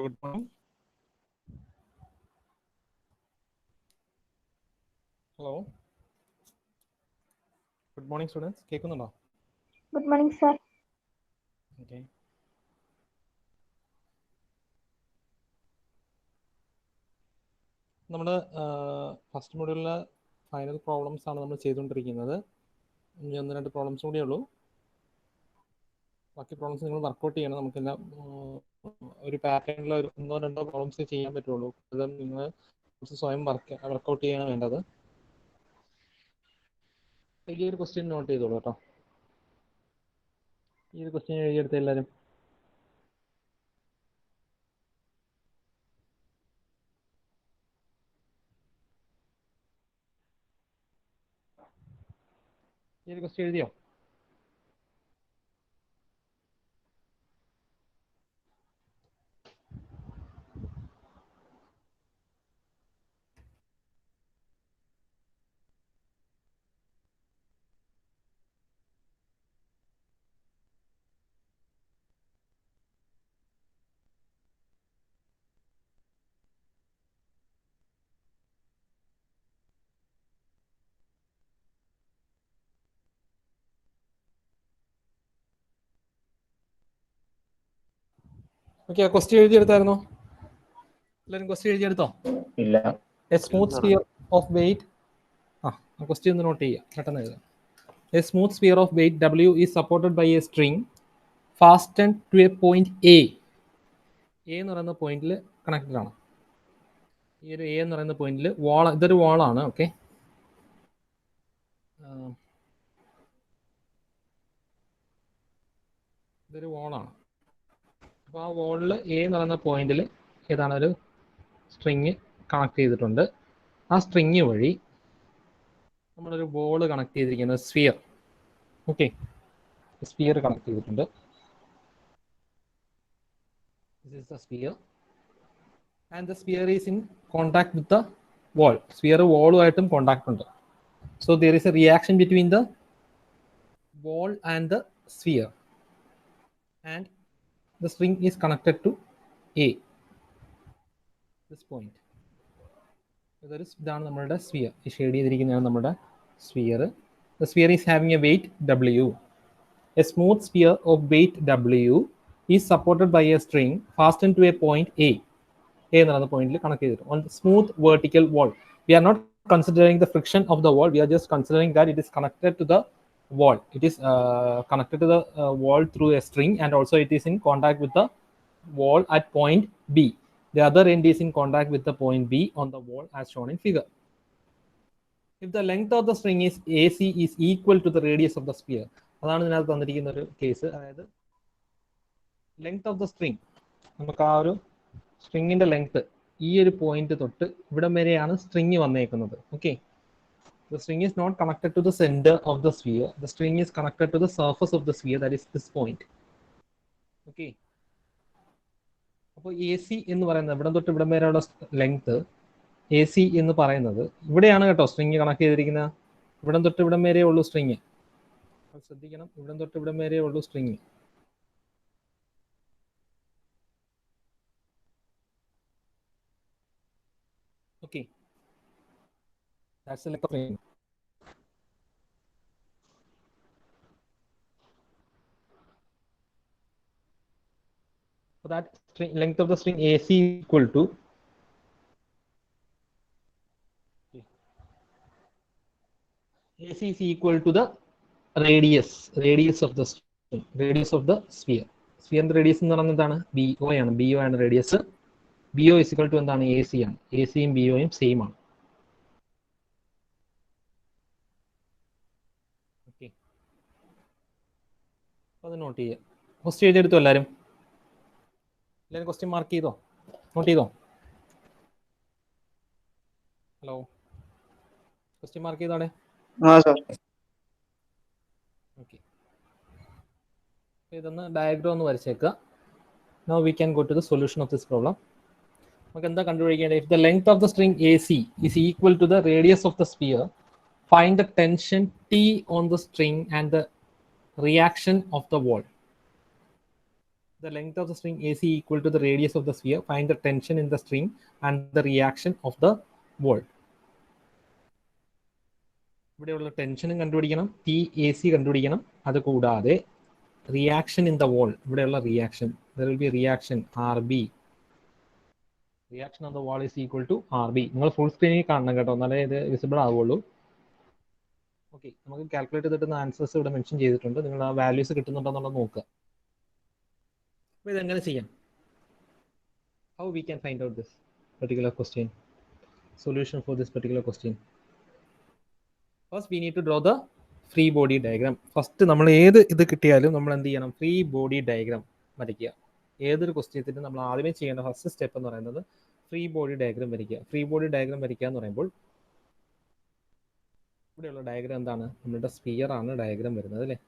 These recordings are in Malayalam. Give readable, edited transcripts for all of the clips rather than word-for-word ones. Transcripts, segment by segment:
Good morning. Hello. Good morning, students. കേൾക്കുന്നുണ്ടോ? Good morning, sir. Okay. നമ്മൾ ഫസ്റ്റ് മൊഡ്യൂളിലെ ഫൈനൽ പ്രോബ്ലംസ് ആണ് നമ്മൾ ചെയ്തുകൊണ്ടിരിക്കുന്നത്. ഇനി 1-2 പ്രോബ്ലംസ് കൂടിയേ ഉള്ളൂ. ബാക്കി പ്രോബ്ലംസ് നിങ്ങൾ വർക്കൗട്ട് ചെയ്യണം. നമുക്കെല്ലാം ഒരു പാറ്റേണിൽ ഒരു 1-2 പ്രോബ്ലംസ് ചെയ്യാൻ പറ്റുള്ളൂ. അത് നിങ്ങൾ സ്വയം വർക്കൗട്ട് ചെയ്യാണ് വേണ്ടത്. ഈ ഒരു ക്വസ്റ്റ്യൻ നോട്ട് ചെയ്തോളൂ കേട്ടോ. ഈ ഒരു ക്വസ്റ്റ്യൻ എഴുതിയെടുത്ത എല്ലാവരും. ഈ ഒരു ക്വസ്റ്റ്യൻ എഴുതിയോ? ഓക്കെ, ക്വസ്റ്റ്യൻ എഴുതിയെടുത്തായിരുന്നോ? എല്ലാവരും ക്വസ്റ്റ്യൻ എഴുതിയെടുത്തോ? ഇല്ല. A smooth sphere of weight question ഒന്ന് നോട്ട് ചെയ്യാം, പെട്ടെന്ന് എഴുതാം. A smooth sphere of weight W is supported by a string fastened to a point A. A എന്ന് പറയുന്ന പോയിന്റിൽ കണക്റ്റഡ് ആണ്. ഈ ഒരു A എന്ന് പറയുന്ന പോയിന്റിൽ ഇതൊരു വാളാണ്. ഓക്കെ, ഇതൊരു വാളാണ്. അപ്പോൾ ആ വാളിൽ A എന്ന് പറയുന്ന പോയിന്റിൽ ഏതാണ് ഒരു സ്ട്രിങ് കണക്ട് ചെയ്തിട്ടുണ്ട്. ആ സ്ട്രിങ് വഴി നമ്മളൊരു ബോൾ കണക്ട് ചെയ്തിരിക്കുന്നത് സ്ഫിയർ. ഓക്കെ, സ്ഫിയർ കണക്ട് ചെയ്തിട്ടുണ്ട്. This is the sphere and the sphere is in contact with the wall. Sphere wall-ആയിട്ടും കോണ്ടാക്ട് ഉണ്ട്. So there is a reaction between the wall and the sphere and the string is connected to A, this point. ഇതാണ് നമ്മുടെ സ്ഫിയർ. ഈ ഷെയ്ഡ് ചെയ്തിരിക്കുന്നതാണ് നമ്മുടെ sphere. The sphere is having a weight W. A smooth sphere of weight W is supported by a string fastened to a point A. A another point connected on the smooth vertical wall. We are not considering the friction of the wall. We are just considering that it is connected to the wall. It is connected to the wall through a string, and also it is in contact with the wall at point B. The other end is in contact with the point B on the wall as shown in figure. If the length of the string is AC is equal to the radius of the sphere. അതാണ് ഇതിനകത്ത് തന്നിരിക്കുന്ന ഒരു കേസ്. അതായത് ലെങ്ത് ഓഫ് ദ സ്ട്രിങ്, നമുക്ക് ആ ഒരു സ്ട്രിങ്ങിന്റെ ലെങ്ത് ഈ ഒരു പോയിന്റ് തൊട്ട് ഇവിടം വരെയാണ് സ്ട്രിങ് വന്നേക്കുന്നത്. Okay, the string is not connected to the centre of the sphere. The string is connected to the surface of the sphere, that is this point. Okay, അപ്പോൾ AC എന്ന് പറയുന്നത് ഇവിടം തൊട്ട് ഇവിടം വരെയുള്ള ലെങ്ത് AC എന്ന് പറയുന്നത് ഇവിടെയാണ് കേട്ടോ സ്ട്രിങ് കണക്ട് ചെയ്തിരിക്കുന്ന. ഇവിടം തൊട്ട് ഇവിടം വരെ ഉള്ളൂ സ്ട്രിങ്. ശ്രദ്ധിക്കണം, ഇവിടം തൊട്ട് ഇവിടം വരെ ഉള്ളൂ string. Okay, that's the length of string. So that length of the string AC equal to AC is equal to the radius of the string, radius of the sphere. Sphere radius എന്ന് പറയുന്നത് എന്താണ്? BO ആണ്. BO ആണ് radius. BO is equal to എന്താണ്? AC ആണ്. AC യും BO യും സെയിം ആണ്. ഓക്കെ, അത് നോട്ട് ചെയ്യുക. ക്വസ്റ്റ്യൻ എഴുതിയെടുത്തോ എല്ലാവരും? എല്ലാവരും ക്വസ്റ്റ്യൻ മാർക്ക് ചെയ്തോ? നോട്ട് ചെയ്തോ? ഹലോ, ക്വസ്റ്റ്യൻ മാർക്ക് ചെയ്തോടെ? ഓക്കെ, ഇതൊന്ന് ഡയഗ്രാം ഒന്ന് വരച്ചേക്കുക. Now we can go to the solution of this problem. നമുക്ക് എന്താ കണ്ടുപിടിക്കേണ്ടത്? If the length of the string AC is equal to the radius of the sphere, find the tension T on the string and the reaction of the wall. the length of the string AC equal to the radius of the sphere. Find the tension in the string and the reaction of the wall. ഇവിടെയുള്ള ടെൻഷനും കണ്ടുപിടിക്കണം, ടി എ സി കണ്ടുപിടിക്കണം. അത് കൂടാതെ റിയാക്ഷൻ ഇൻ ദ വോൾ, ഇവിടെയുള്ള reaction, there will be reaction R B. Reaction on the wall is equal to R B. നിങ്ങൾ ഫുൾ സ്ക്രീനിൽ കാണണം കേട്ടോ, എന്നാലേ ഇത് വിസിബിൾ ആവുള്ളൂ. ഓക്കെ, നമുക്ക് കാൽക്കുലേറ്റ് ചെയ്തിട്ടുന്ന ആൻസേഴ്സ് ഇവിടെ മെൻഷൻ ചെയ്തിട്ടുണ്ട്. നിങ്ങൾ ആ വാല്യൂസ് കിട്ടുന്നുണ്ടെന്നുള്ളത് നോക്കുക. അപ്പോൾ ഇതെങ്ങനെ ചെയ്യാം? How we can find out this particular question, solution for this particular question? First we need to draw the free body diagram. First നമ്മൾ ഏത് ഇത് കിട്ടിയാലും നമ്മൾ എന്ത് ചെയ്യണം? ഫ്രീ ബോഡി ഡയഗ്രാം വരയ്ക്കുക. ഏതൊരു ക്വസ്റ്റ്യത്തിന് നമ്മൾ ആദ്യമേ ചെയ്യേണ്ട ഫസ്റ്റ് സ്റ്റെപ്പ് എന്ന് പറയുന്നത് ഫ്രീ ബോഡി ഡയഗ്രാം വരയ്ക്കുക. ഫ്രീ ബോഡി ഡയഗ്രാം വരയ്ക്കുക എന്ന് പറയുമ്പോൾ ഇവിടെയുള്ള ഡയഗ്രാം എന്താണ്? നമ്മളുടെ സ്പിയർ ആണ് ഡയഗ്രാം വരുന്നത് അല്ലേ?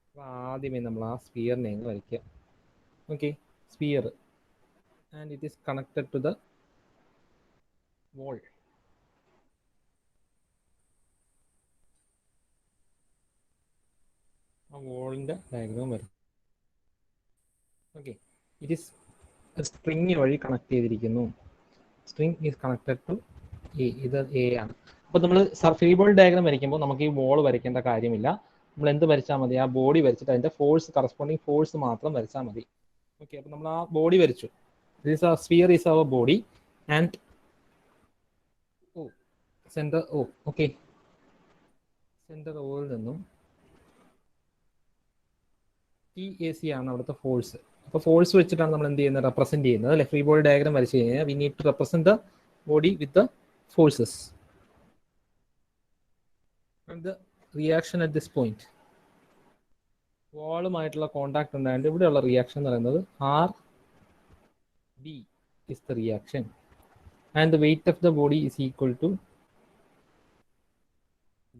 അപ്പോൾ ആദ്യമേ നമ്മൾ ആ സ്പിയറിനെ അങ്ങ് വരയ്ക്കുക. Okay, sphere and it is connected to the wall. ആ വോളിൻ്റെ ഡയഗ്രാം വരും. ഓക്കെ, ഇറ്റ് ഈസ് സ്ട്രിങ് വഴി കണക്ട് ചെയ്തിരിക്കുന്നു. String is connected to A, ഇത് എ ആണ്. അപ്പോൾ നമ്മൾ ഫ്രീ ബോഡി ഡയഗ്രാം വരയ്ക്കുമ്പോൾ നമുക്ക് ഈ വോൾ വരയ്ക്കേണ്ട കാര്യമില്ല. നമ്മൾ എന്ത് വരച്ചാൽ മതി? ആ ബോഡി വരച്ചിട്ട് അതിൻ്റെ ഫോഴ്സ്, കറസ്പോണ്ടിങ് ഫോഴ്സ് മാത്രം വരച്ചാൽ മതി. ഓക്കെ, അപ്പോൾ നമ്മൾ ആ ബോഡി വരച്ചു. ദിസ് ആ sphere is our body and centre O. Okay, centre ഓയിൽ നിന്നും ടി എ സി ആണ് അവിടുത്തെ ഫോഴ്സ്. അപ്പോൾ ഫോഴ്സ് വെച്ചിട്ടാണ് നമ്മൾ എന്ത് ചെയ്യുന്നത്? റെപ്രസെൻറ്റ് ചെയ്യുന്നത് അല്ലേ? ഫ്രീ ബോഡി ഡയഗ്രാം വരച്ച് കഴിഞ്ഞാൽ we need to represent the body with the forces and the reaction at this point. വാളുമായിട്ടുള്ള കോണ്ടാക്ട് ഉണ്ടായത് ഇവിടെയുള്ള റിയാക്ഷൻ എന്ന് പറയുന്നത് R B is the reaction and the weight of the body is equal to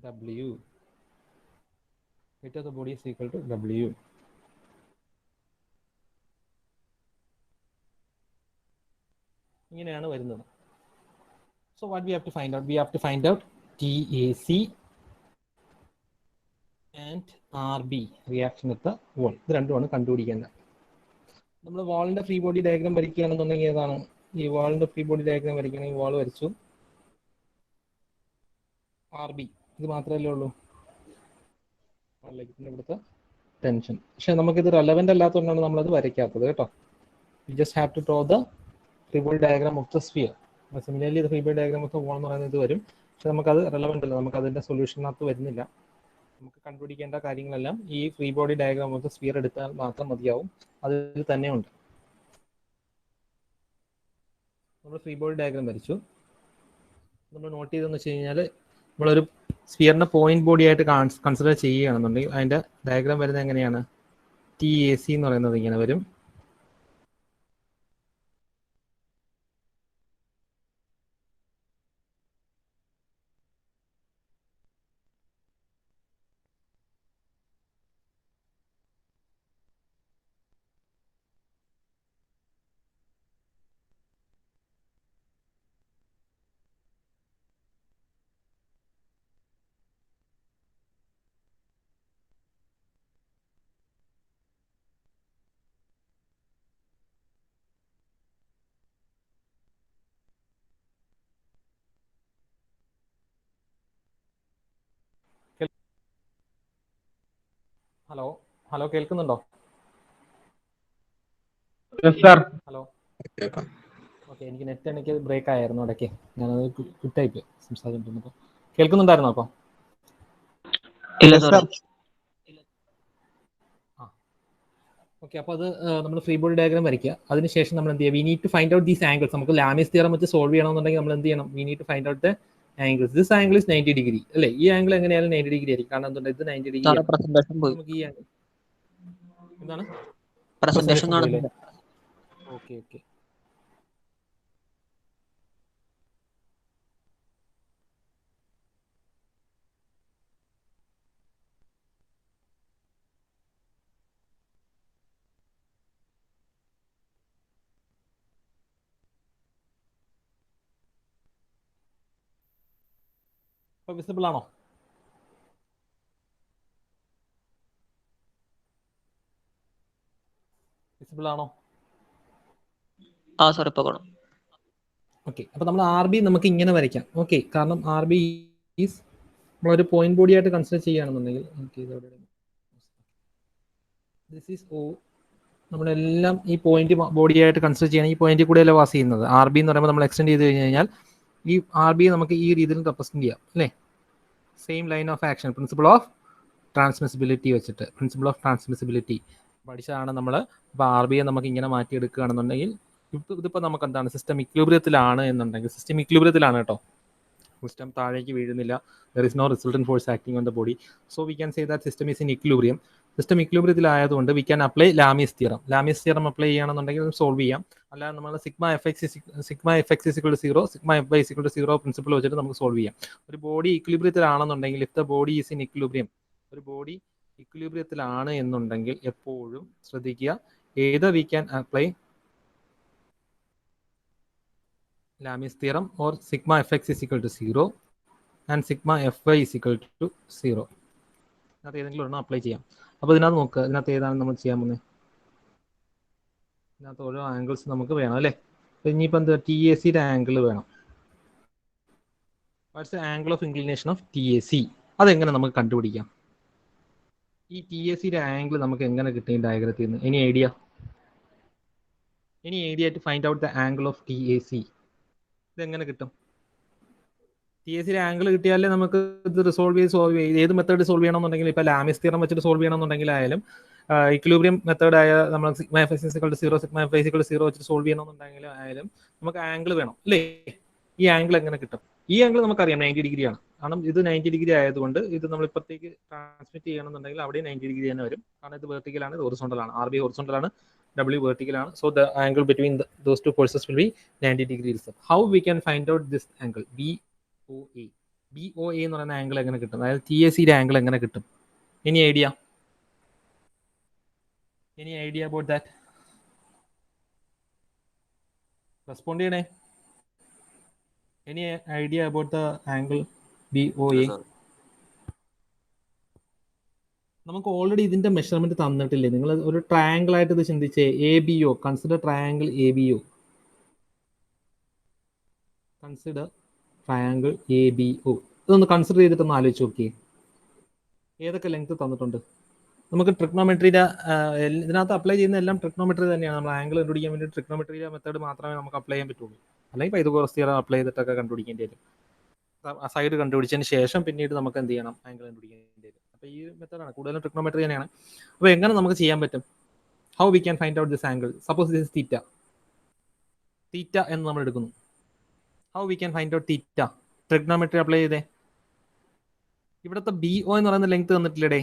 W. Weight of the body is equal to W. ഇങ്ങനെയാണ് വരുന്നത്. So what we have to find out? We have to find out TAC and RB, reaction at the wall. ഇത് രണ്ടുമാണ് കണ്ടുപിടിക്കേണ്ടത്. നമ്മൾ വാളിന്റെ ഫ്രീ ബോഡി ഡയഗ്രാം വരയ്ക്കുകയാണെന്നുണ്ടെങ്കിൽ ഏതാണ്? ഈ വാളിന്റെ ഫ്രീ ബോഡി ഡയഗ്രാം വരയ്ക്കണമെങ്കിൽ വാൾ വരച്ചു, RB, ഇത് മാത്രമല്ലേ ഉള്ളൂ. ഇതിൻ്റെ ഇവിടുത്തെ ടെൻഷൻ. പക്ഷെ നമുക്കിത് റെലവെന്റ് അല്ലാത്തതുകൊണ്ടാണ് നമ്മളത് വരയ്ക്കാത്തത് കേട്ടോ. We just have to draw the free body diagram of the sphere. Similarly, the free body diagram of the wall എന്ന് പറയുന്നത് ഇത് വരും. പക്ഷെ നമുക്കത് റെലവെന്റ് അല്ല, നമുക്ക് അതിൻ്റെ സൊല്യൂഷനകത്ത് വരുന്നില്ല. നമുക്ക് കണ്ടുപിടിക്കേണ്ട കാര്യങ്ങളെല്ലാം ഈ free body diagram of the sphere എടുത്താൽ മാത്രം മതിയാവും. അതിൽ തന്നെ ഉണ്ട്. നമ്മൾ ഫ്രീ ബോഡി ഡയഗ്രാം വരച്ചു. നമ്മൾ നോട്ട് ചെയ്തെന്ന് വെച്ച് കഴിഞ്ഞാൽ നമ്മളൊരു സ്ഫിയറിനെ പോയിന്റ് ബോഡി ആയിട്ട് കൺസിഡർ ചെയ്യുകയാണെന്നുണ്ടെങ്കിൽ അതിൻ്റെ ഡയഗ്രാം വരുന്നത് എങ്ങനെയാണ്? ടി എ സി എന്ന് പറയുന്നത് ഇങ്ങനെ വരും. ഹലോ ഹലോ, കേൾക്കുന്നുണ്ടോ? ഹലോ, ഓക്കെ, എനിക്ക് ബ്രേക്ക് ആയിരുന്നു ഇടയ്ക്ക്. ഞാനത് ക്വിറ്റായിപ്പോയി സംസാരിച്ചിരുന്നപ്പോൾ. കേൾക്കുന്നുണ്ടായിരുന്നോ അപ്പോൾ? ആ, ഓക്കെ. അപ്പോൾ അത് നമ്മൾ ഫ്രീ ബോഡി ഡയഗ്രാം വരയ്ക്കുക. അതിനുശേഷം നമ്മൾ എന്ത് ചെയ്യുക? We need to find out these angles. നമുക്ക് ലാമിസ് തിയറം വെച്ച് സോൾവ് ചെയ്യണമെന്നുണ്ടെങ്കിൽ നമ്മൾ എന്ത് ചെയ്യണം? We need to find out the angles. This angle is 90 degree അല്ലേ? ഈ ആംഗിൾ എങ്ങനെയായാലും 90 ഡിഗ്രി ആയിരിക്കും. കാരണം എന്തുകൊണ്ട്? ഇത് 90 ഡിഗ്രി. നമുക്ക് ഈ ആംഗിൾ എന്താണ്? പ്രസന്റേഷൻ പോയില്ലേ? Okay okay. ഇപ്പോൾ വിസിബിൾ ആണോ? വിസിബിൾ ആണോ? ആ സാർ ഇപ്പോൾ കാണാം. ഓക്കെ, അപ്പോൾ നമ്മൾ ആർ ബി നമുക്ക് ഇങ്ങനെ വരയ്ക്കാം. ഓക്കെ, കാരണം ആർ ബി ഈസ് നമ്മളൊരു പോയിന്റ് ബോഡി ആയിട്ട് കൺസിഡർ ചെയ്യുകയാണെന്നുണ്ടെങ്കിൽ ദിസ് ഈസ് ഓ, നമ്മളെല്ലാം ഈ പോയിന്റ് ബോഡി ആയിട്ട് കൺസിഡർ ചെയ്യണം. ഈ പോയിന്റിൽ കൂടെയല്ല പാസ് ചെയ്യുന്നത്. ആർ ബി എന്ന് പറയുമ്പോൾ നമ്മൾ എക്സ്റ്റെൻഡ് ചെയ്ത് കഴിഞ്ഞ് കഴിഞ്ഞാൽ ഈ ആർ ബി നമുക്ക് ഈ രീതിയിൽ റെപ്രസെന്റ് ചെയ്യാം അല്ലേ? Same line of action, principle of transmissibility വെച്ചിട്ട്, പ്രിൻസിപ്പിൾ ഓഫ് ട്രാൻസ്മിസിബിലിറ്റി പഠിച്ചതാണ് നമ്മൾ. അപ്പോൾ ആർ ബിയെ നമുക്ക് ഇങ്ങനെ മാറ്റിയെടുക്കുകയാണെന്നുണ്ടെങ്കിൽ ഇതിപ്പോൾ നമുക്ക് എന്താണ്, സിസ്റ്റം ഇക്വിലിബ്രിയത്തിലാണ് എന്നുണ്ടെങ്കിൽ, സിസ്റ്റം ഇക്വിലിബ്രിയത്തിലാണ് കേട്ടോ, സിസ്റ്റം താഴേക്ക് വീഴുന്നില്ല, there is no resultant force acting on the body, so we can say that system is in equilibrium. System ഇക്വിലിബ്രിയത്തിലായതുകൊണ്ട് we can apply Lami's theorem. Lami's theorem apply ചെയ്യുകയാണെന്നുണ്ടെങ്കിൽ സോൾവ് ചെയ്യാം. അല്ലാതെ നമ്മൾ sigma F X is equal to 0, sigma F Y is equal to 0 principle വെച്ചിട്ട് നമുക്ക് സോൾവ് ചെയ്യാം. ഒരു ബോഡി ഇക്വിലിബ്രിയത്തിലാണെന്നുണ്ടെങ്കിൽ, if the body is in equilibrium, ഒരു ബോഡി ഇക്വിലിബ്രിയത്തിലാണ് എന്നുണ്ടെങ്കിൽ എപ്പോഴും ശ്രദ്ധിക്കുക, ഏത് V can apply Lami's theorem or sigma fx is equal to 0 and sigma fy is equal to 0. ഇതിനകത്ത് ഏതെങ്കിലും ഒരെണ്ണം അപ്ലൈ ചെയ്യാം. അപ്പോൾ ഇതിനകത്ത് നോക്കുക, ഇതിനകത്ത് ഏതാണ് നമ്മൾ ചെയ്യാൻ പോകുന്നത്? ഇതിനകത്ത് ഓരോ ആംഗിൾസ് നമുക്ക് വേണം അല്ലേ? ഇനിയിപ്പോൾ എന്താ, ടി എ സിയുടെ ആംഗിൾ വേണം. What's the angle of inclination of T A C? അതെങ്ങനെ നമുക്ക് കണ്ടുപിടിക്കാം? ഈ ടി എ സിയുടെ ആംഗിൾ നമുക്ക് എങ്ങനെ കിട്ടും ഈ ഡയഗ്രത്തിൽ നിന്ന്? Any idea to find out the angle of T A C? ഇതെങ്ങനെ കിട്ടും? ടി എസ് സിയുടെ ആംഗിൾ കിട്ടിയാലേ നമുക്ക് ഇത് സോൾവ് ചെയ്ത് ഏത് മെത്തേഡ് സോൾവ് ചെയ്യണമെന്നുണ്ടെങ്കിൽ, ഇപ്പോൾ ലാമിസ് തിയറം വെച്ചിട്ട് സോൾവ് ചെയ്യണമെന്നുണ്ടെങ്കിലായാലും, ഇക്വിലിബ്രിയം മെത്തേഡ് ആയ നമ്മൾ sigma F X is equal to 0, sigma F Y is equal to 0 വെച്ചിട്ട് സോൾവ് ചെയ്യണമെന്നുണ്ടെങ്കിൽ ആയാലും നമുക്ക് ആംഗിൾ വേണം അല്ലേ? ഈ ആംഗിൾ എങ്ങനെ കിട്ടും? ഈ ആംഗിൾ നമുക്കറിയാം 90 ഡിഗ്രി ആണ്. കാരണം ഇത് 90 ഡിഗ്രി ആയതുകൊണ്ട് ഇത് നമ്മൾ ഇപ്പുറത്തേക്ക് ട്രാൻസ്മിറ്റ് ചെയ്യണമെന്നുണ്ടെങ്കിൽ അവിടെ 90 ഡിഗ്രി തന്നെ വരും. കാരണം ഇത് വെർട്ടിക്കലാണ്, ഇത് ഹൊറിസോണ്ടൽ ആണ്. ആർ ബി ഹൊറിസോണ്ടൽ ആണ്, W vertical ആണ്. So the angle between those two forces will be 90 degrees. How we can find out this angle? BOA. BOA എന്ന് പറയുന്ന ആംഗിൾ എങ്ങനെ കിട്ടും? അതായത് ടി എ സിയുടെ ആംഗിൾ എങ്ങനെ കിട്ടും? Any idea about that? Respond ചെയ്യണേ. Any idea about the angle BOA? നമുക്ക് ഓൾറെഡി ഇതിന്റെ മെഷർമെന്റ് തന്നിട്ടില്ലേ? നിങ്ങൾ ഒരു ട്രയാങ്കിൾ ആയിട്ട് ഇത് ചിന്തിച്ചേ. ABO, consider triangle ABO. Consider triangle ABO. ഇതൊന്ന് കൺസിഡർ ചെയ്തിട്ടൊന്ന് ആലോചിച്ച് നോക്കിയേ. ഏതൊക്കെ ലെങ്ത് തന്നിട്ടുണ്ട്? നമുക്ക് ട്രിഗ്നോമെട്രിയുടെ ഇതിനകത്ത് അപ്ലൈ ചെയ്യുന്ന എല്ലാം ട്രിഗ്നോമെട്രി തന്നെയാണ്. നമ്മൾ ആംഗിൾ കണ്ടുപിടിക്കാൻ വേണ്ടി ട്രിഗ്നോമെട്രിയുടെ മെത്തേഡ് മാത്രമേ നമുക്ക് അപ്ലൈ ചെയ്യാൻ പറ്റുള്ളൂ. അല്ലെങ്കിൽ പൈതഗോറസ് തിയറം അപ്ലൈ ചെയ്തിട്ടൊക്കെ കണ്ടുപിടിക്കേണ്ടി വരും. സൈഡ് കണ്ടുപിടിച്ചതിന് ശേഷം പിന്നീട് നമുക്ക് എന്ത് ചെയ്യണം? ആംഗിൾ കണ്ടുപിടിക്കേണ്ടി വരും. അപ്പോൾ ഈ മെത്തേഡാണ്, കൂടുതലും ട്രിഗ്നോമെട്രി തന്നെയാണ്. അപ്പോൾ എങ്ങനെ നമുക്ക് ചെയ്യാൻ പറ്റും? How we can find out this angle? Suppose this is theta എന്ന് നമ്മൾ എടുക്കുന്നു. How we can find out theta? Trigonometry apply ചെയ്തേ. ഇവിടുത്തെ BO എന്ന് പറയുന്ന ലെങ്ത് തന്നിട്ടില്ലേ?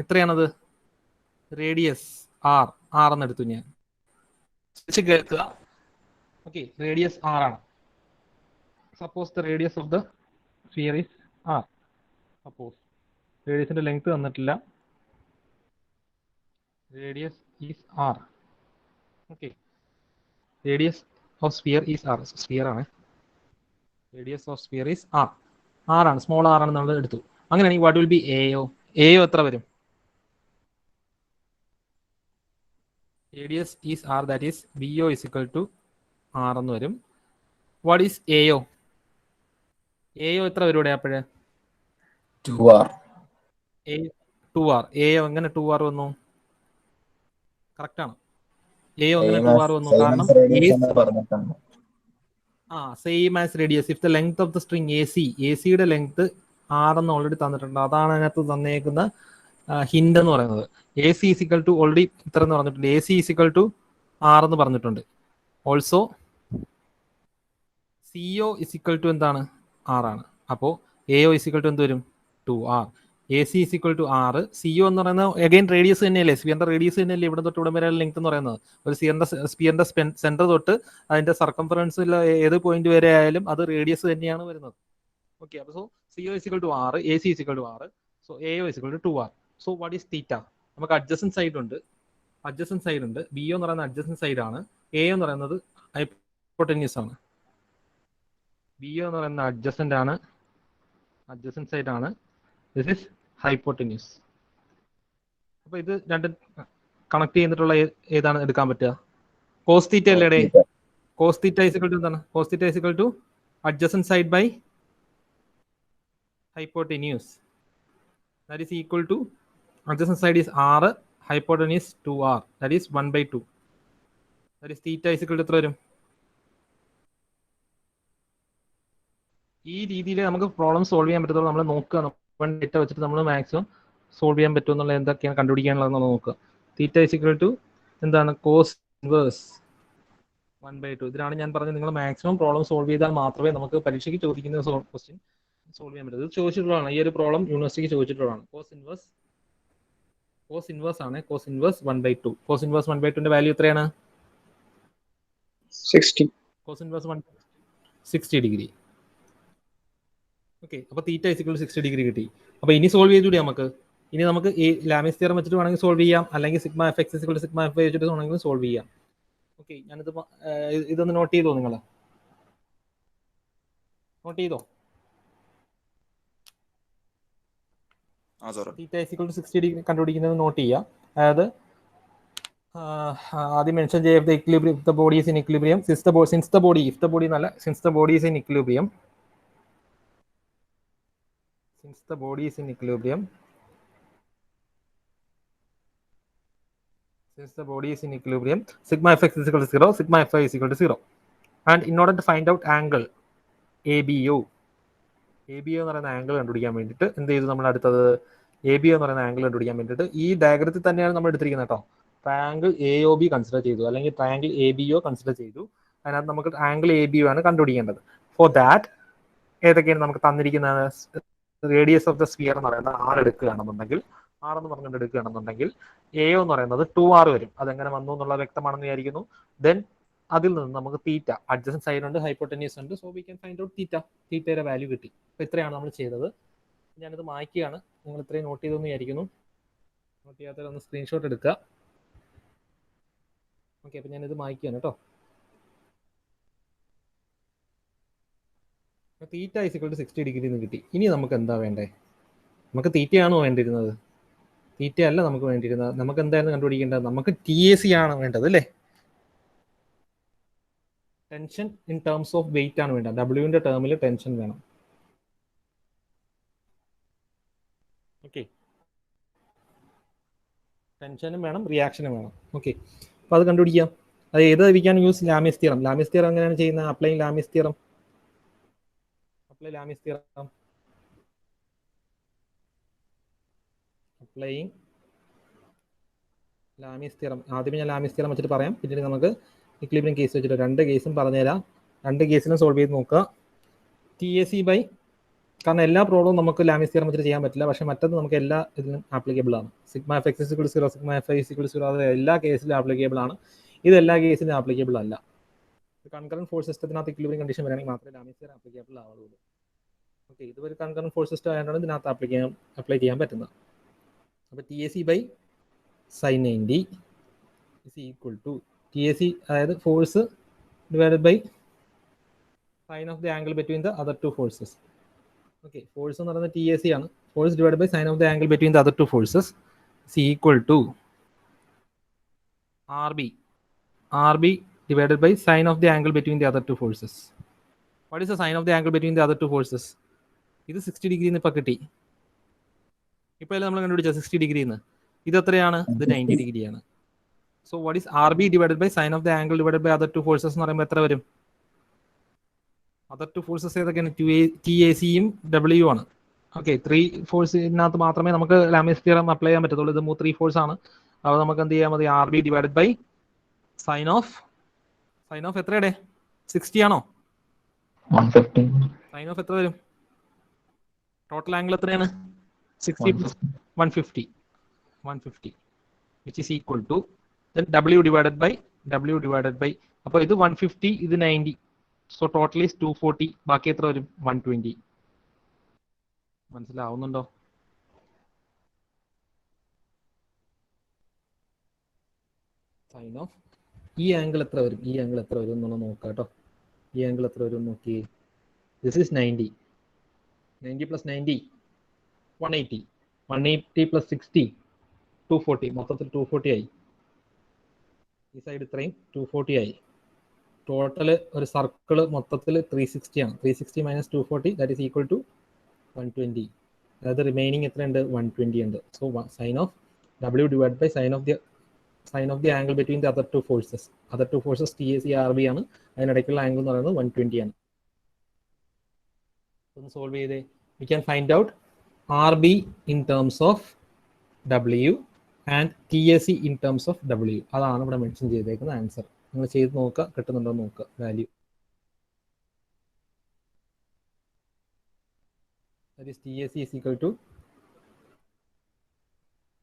എത്രയാണത്? റേഡിയസ് R എന്ന് എടുത്തു ഞാൻ. കേൾക്കുക. ഓക്കെ, റേഡിയസ് R ആണ്. Suppose the radius of the sphere is R. Suppose റേഡിയസിന്റെ ലെങ്ത് തന്നിട്ടില്ല. Radius is R. Okay, radius of sphere is R. Sphere ആണ്. Radius of sphere is R ആണ്, സ്മോൾ r ആണ് നമ്മൾ എടുത്തു. അങ്ങനെയാണെങ്കിൽ വാട്ട് വിൽ ബി AO? എത്ര വരും? Radius is R, that is BO is equal to R എന്ന് വരും. What is AO? എത്ര വരും ഇവിടെ? അപ്പോഴേ 2R. 2R. എങ്ങനെ 2R വന്നു? കറക്റ്റ് ആണ്. എങ്ങനെ 2R വന്നു? കാരണം same as radius. If the length of the string AC യുടെ ലെങ്ത് R എന്ന് ഓൾറെഡി തന്നിട്ടുണ്ട്. അതാണ് അതിനകത്ത് തന്നേക്കുന്ന ഹിന്റ് എന്ന് പറയുന്നത്. AC ഈസിക്കൽ ടു ഓൾറെഡി ഇത്ര എന്ന് പറഞ്ഞിട്ടുണ്ട്. AC ഈസിക്കൽ ടു R എന്ന് പറഞ്ഞിട്ടുണ്ട്. ഓൾസോ CO ഈസിക്കൽ ടു എന്താണ്? R ആണ്. അപ്പോൾ AO ഈസിക്കൽ ടു എന്ത് വരും? 2R. AC is equal to R. CO എന്ന് പറയുന്നത് അഗൈൻ റേഡിയസ് തന്നെയല്ലേ? സ്ഫിയറിന്റെ റേഡിയസ് തന്നെയല്ലേ ഇവിടെ തൊട്ട് ഇവിടെ വരെ ലെങ്ത് എന്ന് പറയുന്നത്? ഒരു സ്ഫിയറിന്റെ സെന്റർ തൊട്ട് അതിന്റെ സർക്കംഫറൻസിൽ ഏത് പോയിന്റ് വരെ ആയാലും അത് റേഡിയസ് തന്നെയാണ് വരുന്നത്. ഓക്കെ, അപ്പോൾ so CO is equal to R, AC is equal to R, so AO is equal to 2R. So what is theta? നമുക്ക് അഡ്ജസന്റ് സൈഡ് ഉണ്ട്. BO എന്ന് പറയുന്നത് അഡ്ജസന്റ് സൈഡ് ആണ്. AO എന്ന് പറയുന്നത് ഹൈപ്പോട്ടന്യൂസ് ആണ്. BO എന്ന് പറയുന്ന അഡ്ജസന്റ് സൈഡ് ആണ്. This is hypotenuse. അപ്പോൾ ഇത് രണ്ടും കണക്ട് ചെയ്തിട്ടുള്ള ഏതാണ് എടുക്കാൻ പറ്റുക? കോസ് തീറ്റ അല്ലേടെ? കോസ് തീറ്റ ഈക്വൽ ടു എന്താണ്? Cos theta equal to adjacent side by hypotenuse. That is equal to adjacent side is r, hypotenuse 2r. That is 1/2. That is theta is equal to എത്ര വരും? ഈ രീതിയിൽ നമുക്ക് പ്രോബ്ലം സോൾവ് ചെയ്യാൻ പറ്റത്തുള്ളൂ. നമ്മൾ നോക്കുക, ഡേറ്റ വെച്ചിട്ട് നമ്മൾ മാക്സിമം സോൾവ് ചെയ്യാൻ പറ്റുമെന്നുള്ള എന്തൊക്കെയാണ് കണ്ടുപിടിക്കാനുള്ളതെന്ന് നോക്കുക. തീറ്റ ഇസ് ഈക്വൽ ടു എന്താണ്? Cos inverse 1/2. ഇതിനാണ് ഞാൻ പറഞ്ഞത്, നിങ്ങൾ മാക്സിമം പ്രോബ്ലം സോൾവ് ചെയ്താൽ മാത്രമേ നമുക്ക് പരീക്ഷയ്ക്ക് ചോദിക്കുന്ന ക്വസ്റ്റ്യൻ സോൾവ് ചെയ്യാൻ പറ്റും. ഇത് ചോദിച്ചിട്ടുള്ളതാണ്, ഈ ഒരു പ്രോബ്ലം യൂണിവേഴ്സിറ്റിക്ക് ചോദിച്ചിട്ടുള്ളതാണ്. കോസ് ഇൻവേഴ്സ് ആണ്, കോസ് ഇൻവേഴ്സ് 1/2. കോസ് ഇൻവേഴ്സ് 1/2ന്റെ വാല്യൂ എത്രയാണ്? 60. Cos inverse 60 degree. ഓക്കെ, അപ്പോൾ തീറ്റ ഇസിക്വൽ 60 ഡിഗ്രി കിട്ടി. അപ്പോൾ ഇനി സോൾവ് ചെയ്തുകൂടി നമുക്ക്. ഇനി നമുക്ക് ഈ ലാമിസ് തിയറം വെച്ചിട്ട് വേണമെങ്കിൽ സോൾവ് ചെയ്യാം, അല്ലെങ്കിൽ sigma F X is equal sigma F വെച്ചിട്ട് വേണമെങ്കിൽ സോൾവ് ചെയ്യാം. ഓക്കെ, ഞാനിത് ഇതൊന്ന് നോട്ട് ചെയ്തോ? നിങ്ങൾ നോട്ട് ചെയ്തോ? തീറ്റ ഇസിക്വൽ 60 ഡിഗ്രി കണ്ടുപിടിക്കുന്നത് നോട്ട് ചെയ്യാം. അതായത് ആദ്യം മെൻഷൻ ചെയ്ത equilibrium, if the body is in equilibrium, since the body is in equilibrium, since the body is in equilibrium, sigma fx is equal to 0, sigma fy is equal to 0. And in order to find out angle ABO എന്ന് പറയുന്ന ആംഗിൾ കണ്ടുപിടിക്കാൻ വേണ്ടിയിട്ട് എന്ത് ചെയ്തു നമ്മൾ? അടുത്തത് ABO എന്ന് പറയുന്ന ആംഗിൾ കണ്ടുപിടിക്കാൻ വേണ്ടിയിട്ട് ഈ ഡയഗ്രത്തിൽ തന്നെയാണ് നമ്മൾ എടുത്തിരിക്കുന്നത് കേട്ടോ. ട്രയാങ്കിൾ AOB കൺസിഡർ ചെയ്തു, അല്ലെങ്കിൽ ട്രയാങ്കിൾ ABO കൺസിഡർ ചെയ്തു. അതിനകത്ത് നമുക്ക് ആംഗിൾ ABO ആണ് കണ്ടുപിടിക്കേണ്ടത്. ഫോർ ദാറ്റ് ഏതൊക്കെയാണ് നമുക്ക് തന്നിരിക്കുന്നത്? റേഡിയസ് ഓഫ് ദ സ്ഫിയർ എന്ന് പറയുന്നത് R എടുക്കുകയാണെന്നുണ്ടെങ്കിൽ, R എന്ന് പറഞ്ഞുകൊണ്ട് എടുക്കുകയാണെന്നുണ്ടെങ്കിൽ AO എന്ന് പറയുന്നത് 2R വരും. അതെങ്ങനെ വന്നു എന്നുള്ളത് വ്യക്തമാണെന്ന് വിചാരിക്കുന്നു. ദെൻ അതിൽ നിന്ന് നമുക്ക് തീറ്റ, അഡ്ജസന്റ് സൈഡ് ഉണ്ട്, ഹൈപ്പോട്ടന്യൂസ് ഉണ്ട്. So we can find out തീറ്റയുടെ വാല്യൂ കിട്ടി. അപ്പോൾ ഇത്രയാണ് നമ്മൾ ചെയ്തത്. ഞാനിത് മായ്ക്കുകയാണ്. നിങ്ങൾ ഇത്രയും നോട്ട് ചെയ്തെന്ന് വിചാരിക്കുന്നു. നോട്ട് ചെയ്യാത്തവരൊന്ന് സ്ക്രീൻഷോട്ട് എടുക്കുക. ഓക്കെ, അപ്പോൾ ഞാനിത് മായ്ക്കുകയാണ് കേട്ടോ. തീറ്റ ഇസിക്വൽ ടു 60 ഡിഗ്രി എന്ന് കിട്ടി. ഇനി നമുക്ക് എന്താ വേണ്ടേ? നമുക്ക് തീറ്റയാണോ വേണ്ടിയിരുന്നത്? തീറ്റ അല്ല നമുക്ക് വേണ്ടിയിരുന്നത്. നമുക്ക് എന്തായിരുന്നു കണ്ടുപിടിക്കേണ്ടത്? നമുക്ക് TAC ആണ് വേണ്ടത് അല്ലേ? Tension in terms of wait ആണ് വേണ്ടത്. ഡബ്ല്യുവിന്റെ ടേമിൽ ടെൻഷൻ വേണം. ഓക്കെ, ടെൻഷനും വേണം, റിയാക്ഷനും വേണം. ഓക്കെ, അപ്പോൾ അത് കണ്ടുപിടിക്കാം. അത് ഏത് we use Lami's theorem. Lami's theorem എങ്ങനെയാണ് ചെയ്യുന്നത്? Apply Lami's theorem. Applying Lami's theorem. ആദ്യമേ ഞാൻ ലാമിസ് തിയറം വെച്ചിട്ട് പറയാം, പിന്നീട് നമുക്ക് ഇക്വിലിബ്രിയം കേസ് വെച്ചിട്ട് 2 കേസും പറഞ്ഞുതരാം. 2 കേസിലും സോൾവ് ചെയ്ത് നോക്കുക. TAC ബൈ, കാരണം എല്ലാ പ്രോബ്ലവും നമുക്ക് ലാമിസ് തിയറം വെച്ചിട്ട് ചെയ്യാൻ പറ്റില്ല, പക്ഷേ മറ്റത് നമുക്ക് എല്ലാ ഇതിലും ആപ്ലിക്കബിൾ ആണ്. Sigma F X is equal 0, sigma F I is equal 0, അത് എല്ലാ കേസിലും ആപ്ലിക്കബിൾ ആണ്. ഇത് എല്ലാ കേസിലും ആപ്ലിക്കബിൾ അല്ല. കൺകറന്റ് ഫോഴ്സ് സിസ്റ്റത്തിനകത്ത് ഇക്വിലിബ്രിയം കണ്ടീഷൻ വരണമെങ്കിൽ മാത്രമേ ലാമിസ് തിയറം ആപ്ലിക്കബിൾ ആവുള്ളൂ. ഓക്കെ, ഇതൊരു കൺകറന്റ് ഫോഴ്സ് സിസ്റ്റം ആയതുകൊണ്ട് ഇതിനകത്ത് അപ്ലൈ ചെയ്യാൻ പറ്റുന്നത്. അപ്പോൾ TAC by sine 90 is equal to TAC, അതായത് force divided by sine of the angle between the other 2 forces. Okay, force എന്ന് പറയുന്നത് TAC ആണ്. Force divided by sine of the angle between the other 2 forces is equal to RB divided by sine of the angle between the other 2 forces. What is the sine of the angle between the other 2 forces? ഇത് 60 ഡിഗ്രി എന്ന് ഇപ്പോൾ കിട്ടി. ഇപ്പോൾ നമ്മൾ കണ്ടുപിടിച്ച 60 ഡിഗ്രി എന്ന്. ഇത് എത്രയാണ്? ഇത് 90 ഡിഗ്രിയാണ്. So what is RB divided by sine of the angle divided by other 2 forces എന്ന് പറയുമ്പോൾ എത്ര വരും? അതർ 2 ഫോഴ്സസ് ഏതൊക്കെയാണ്? TACയും W ആണ്. ഓക്കെ, 3 ഫോഴ്സിനകത്ത് മാത്രമേ നമുക്ക് ലാമിസ് തിയറം അപ്ലൈ ചെയ്യാൻ പറ്റത്തുള്ളൂ. ഇത് 3 ഫോഴ്സ് ആണ്. അപ്പോൾ നമുക്ക് എന്ത് ചെയ്യാൻ മതി? RB divided by sine of എത്രയുടെ? 60 ആണോ? 150. സൈൻ ഓഫ് എത്ര വരും? ടോട്ടൽ ആംഗിൾ എത്രയാണ്? 60 plus 150 which is equal to then W divided by അപ്പോൾ ഇത് 150, ഇത് 90. So total is 240. ബാക്കി എത്ര വരും? 120. മനസ്സിലാവുന്നുണ്ടോ? സൈൻ ഓഫ് ഈ ആംഗിൾ എത്ര വരും? എന്നുള്ള നോക്കാം കേട്ടോ. ഈ ആംഗിൾ എത്ര വരും നോക്കി. This is 90 plus 90 180 plus 60 240. മൊത്തത്തിൽ 240 ആയി. ഈ സൈഡ് ഇത്രയും 240 ആയി. ടോട്ടൽ ഒരു സർക്കിൾ മൊത്തത്തിൽ 360 ആണ്. 360 minus 240 that is equal to 120. അതായത് റിമൈനിങ് എത്രയുണ്ട്? 120 ഉണ്ട്. So sine of W divide by sine of the angle between the other two forces. Other two forces TAC RB ആണ്. അതിനിടയ്ക്കുള്ള ആംഗിൾ എന്ന് പറയുന്നത് 120 ആണ്. ഒന്ന് സോൾവ് ചെയ്തേ. V can find out RB in terms of W and TAC in terms of W. അതാണ് ഇവിടെ മെൻഷൻ ചെയ്തേക്കുന്ന ആൻസർ. നിങ്ങൾ ചെയ്ത് നോക്കുക, കിട്ടുന്നുണ്ടോ നോക്കുക value. That is TAC is equal to